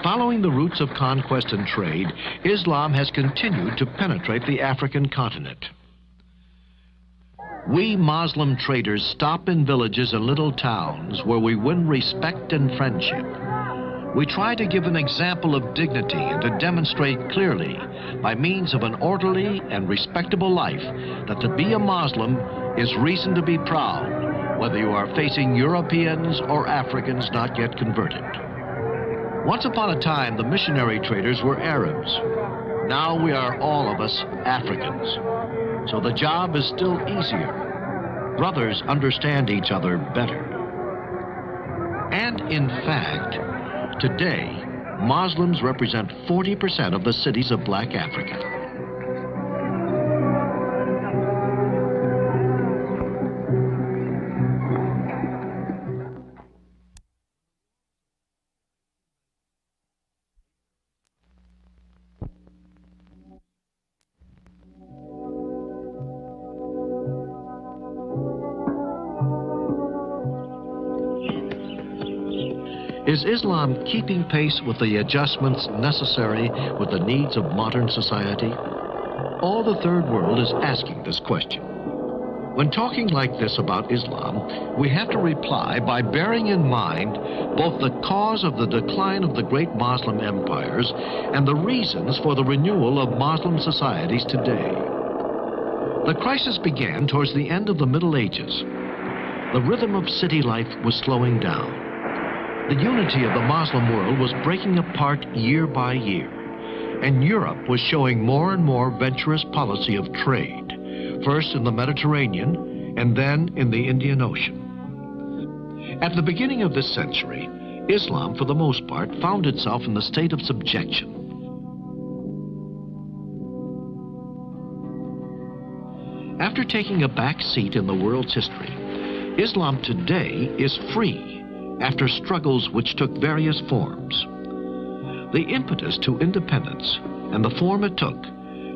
Speaker 3: Following the routes of conquest and trade, Islam has continued to penetrate the African continent. We Muslim traders stop in villages and little towns where we win respect and friendship. We try to give an example of dignity and to demonstrate clearly, by means of an orderly and respectable life, that to be a Muslim is reason to be proud, whether you are facing Europeans or Africans not yet converted. Once upon a time, the missionary traders were Arabs. Now we are all of us Africans. So the job is still easier. Brothers understand each other better. And in fact, today, Muslims represent 40% of the cities of black Africa. Is Islam keeping pace with the adjustments necessary with the needs of modern society? All the third world is asking this question. When talking like this about Islam, we have to reply by bearing in mind both the cause of the decline of the great Muslim empires and the reasons for the renewal of Muslim societies today. The crisis began towards the end of the Middle Ages. The rhythm of city life was slowing down. The unity of the Muslim world was breaking apart year by year, and Europe was showing more and more venturous policy of trade, first in the Mediterranean and then in the Indian Ocean. At the beginning of this century, Islam, for the most part, found itself in the state of subjection. After taking a back seat in the world's history, Islam today is free after struggles which took various forms. The impetus to independence and the form it took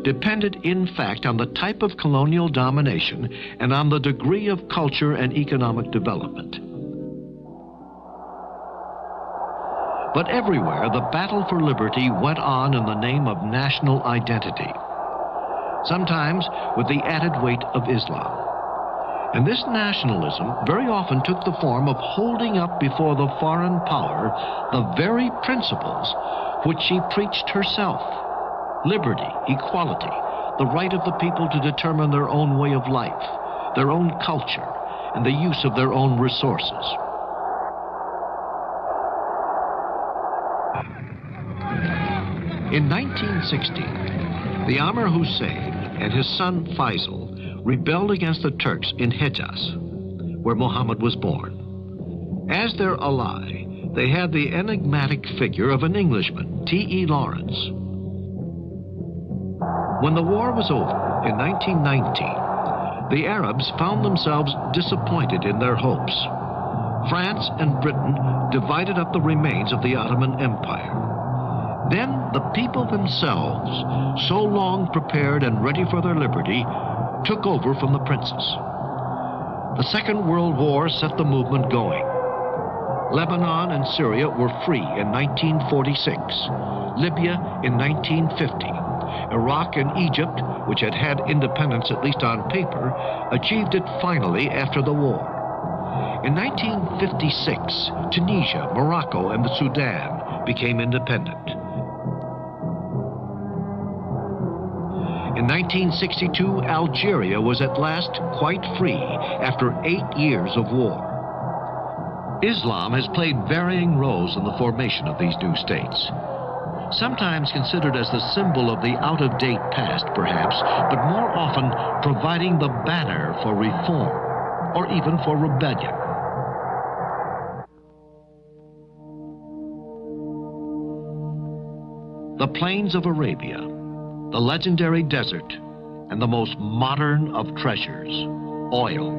Speaker 3: depended in fact on the type of colonial domination and on the degree of culture and economic development. But everywhere the battle for liberty went on in the name of national identity, sometimes with the added weight of Islam. And this nationalism very often took the form of holding up before the foreign power the very principles which she preached herself: liberty, equality, the right of the people to determine their own way of life, their own culture, and the use of their own resources. In 1916, the Amir Hussein and his son Faisal rebelled against the Turks in Hejaz, where Muhammad was born. As their ally, they had the enigmatic figure of an Englishman, T.E. Lawrence. When the war was over in 1919, the Arabs found themselves disappointed in their hopes. France and Britain divided up the remains of the Ottoman Empire. Then the people themselves, so long prepared and ready for their liberty, took over from the princes. The Second World War set the movement going. Lebanon and Syria were free in 1946, Libya in 1950. Iraq and Egypt, which had had independence at least on paper, achieved it finally after the war. In 1956, Tunisia, Morocco, and the Sudan became independent. In 1962, Algeria was at last quite free after 8 years of war. Islam has played varying roles in the formation of these new states. Sometimes considered as the symbol of the out-of-date past, perhaps, but more often providing the banner for reform, or even for rebellion. the plains of Arabia, the legendary desert, and the most modern of treasures, oil.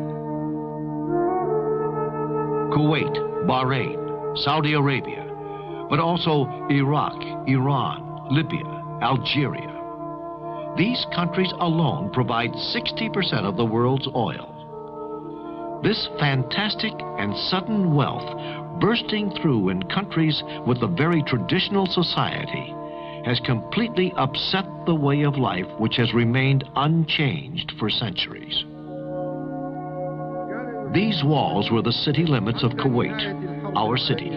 Speaker 3: Kuwait, Bahrain, Saudi Arabia, but also Iraq, Iran, Libya, Algeria. These countries alone provide 60% of the world's oil. This fantastic and sudden wealth bursting through in countries with a very traditional society has completely upset the way of life which has remained unchanged for centuries. These walls were the city limits of Kuwait, our city,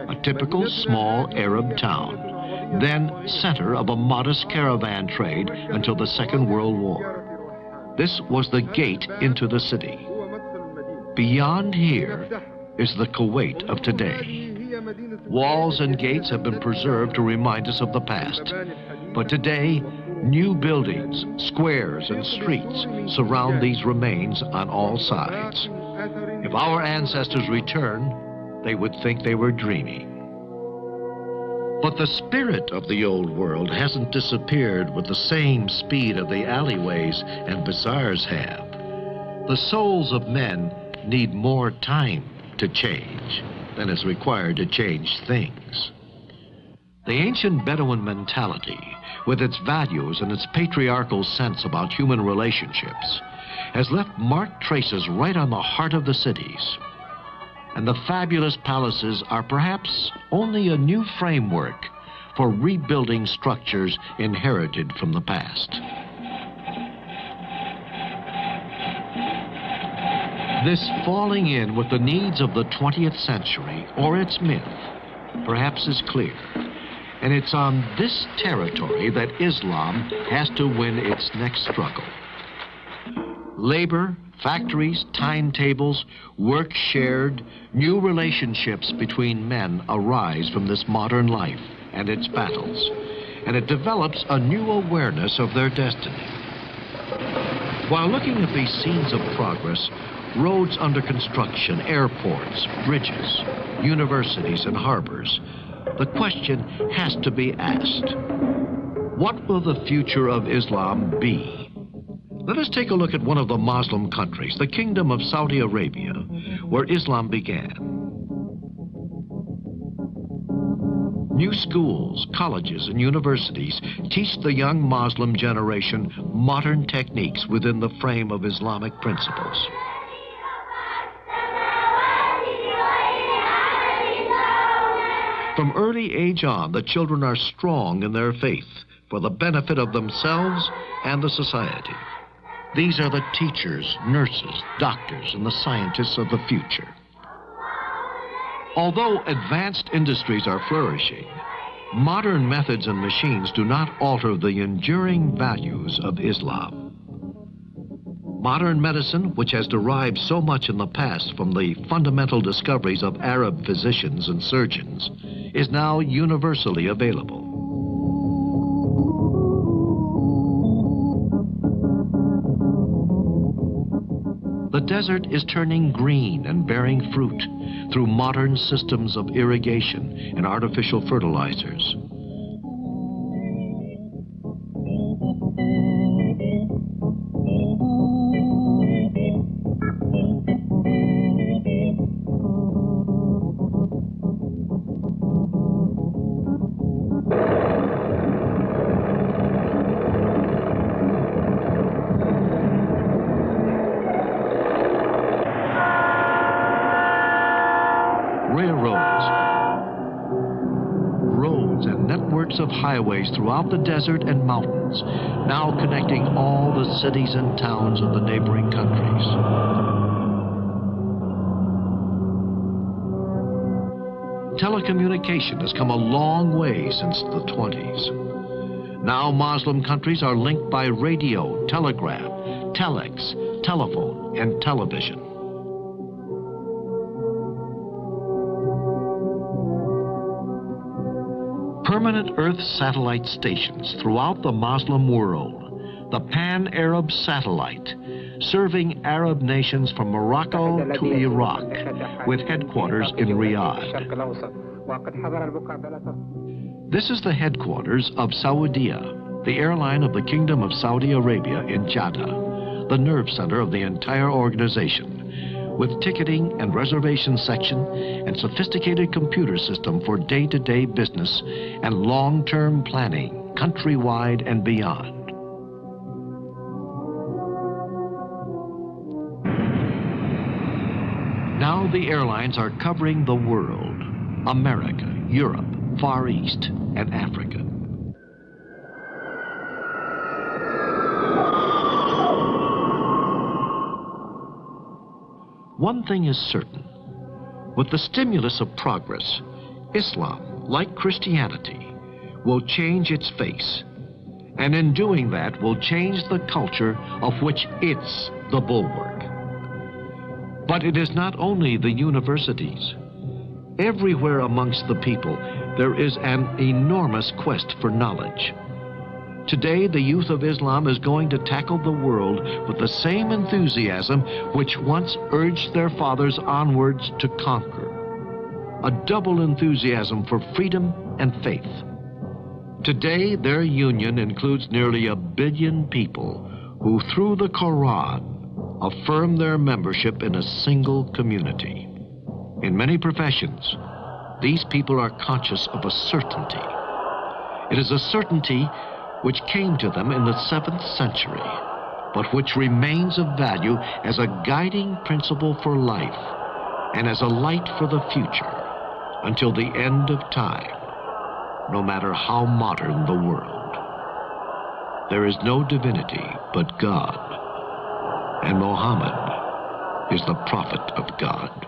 Speaker 3: a typical small Arab town, then center of a modest caravan trade until the Second World War. This was the gate into the city. Beyond here is the Kuwait of today. Walls and gates have been preserved to remind us of the past. But today, new buildings, squares, and streets surround these remains on all sides. If our ancestors return, they would think they were dreaming. But the spirit of the old world hasn't disappeared with the same speed of the alleyways and bazaars have. The souls of men need more time to change than is required to change things. The ancient Bedouin mentality, with its values and its patriarchal sense about human relationships, has left marked traces right on the heart of the cities. And the fabulous palaces are perhaps only a new framework for rebuilding structures inherited from the past. This falling in with the needs of the 20th century, or its myth, perhaps is clear. And it's on this territory that Islam has to win its next struggle. Labor, factories, timetables, work shared, new relationships between men arise from this modern life and its battles, and it develops a new awareness of their destiny. While looking at these scenes of progress, roads under construction, airports, bridges, universities, and harbors, the question has to be asked: what will the future of Islam be? Let us take a look at one of the Muslim countries, the Kingdom of Saudi Arabia, where Islam began. New schools, colleges, and universities teach the young Muslim generation modern techniques within the frame of Islamic principles. From early age on, the children are strong in their faith for the benefit of themselves and the society. These are the teachers, nurses, doctors, and the scientists of the future. Although advanced industries are flourishing, modern methods and machines do not alter the enduring values of Islam. Modern medicine, which has derived so much in the past from the fundamental discoveries of Arab physicians and surgeons, is now universally available. The desert is turning green and bearing fruit through modern systems of irrigation and artificial fertilizers. Of highways throughout the desert and mountains, now connecting all the cities and towns of the neighboring countries. Telecommunication has come a long way since the 20s. Now Muslim countries are linked by radio, telegraph, telex, telephone, and television. Permanent Earth satellite stations throughout the Muslim world, the Pan-Arab Satellite, serving Arab nations from Morocco to Iraq, with headquarters in Riyadh. This is the headquarters of Saudia, the airline of the Kingdom of Saudi Arabia in Jeddah, the nerve center of the entire organization, with ticketing and reservation section and sophisticated computer system for day-to-day business and long-term planning, countrywide and beyond. Now the airlines are covering the world: America, Europe, Far East, and Africa. One thing is certain. With the stimulus of progress, Islam, like Christianity, will change its face. And in doing that, will change the culture of which it's the bulwark. But it is not only the universities. Everywhere amongst the people, there is an enormous quest for knowledge. Today, the youth of Islam is going to tackle the world with the same enthusiasm which once urged their fathers onwards to conquer. A double enthusiasm for freedom and faith. Today, their union includes nearly 1 billion people who, through the Quran, affirm their membership in a single community. In many professions, these people are conscious of a certainty. It is a certainty which came to them in the 7th century, but which remains of value as a guiding principle for life and as a light for the future until the end of time, no matter how modern the world. There is no divinity but God, and Muhammad is the prophet of God.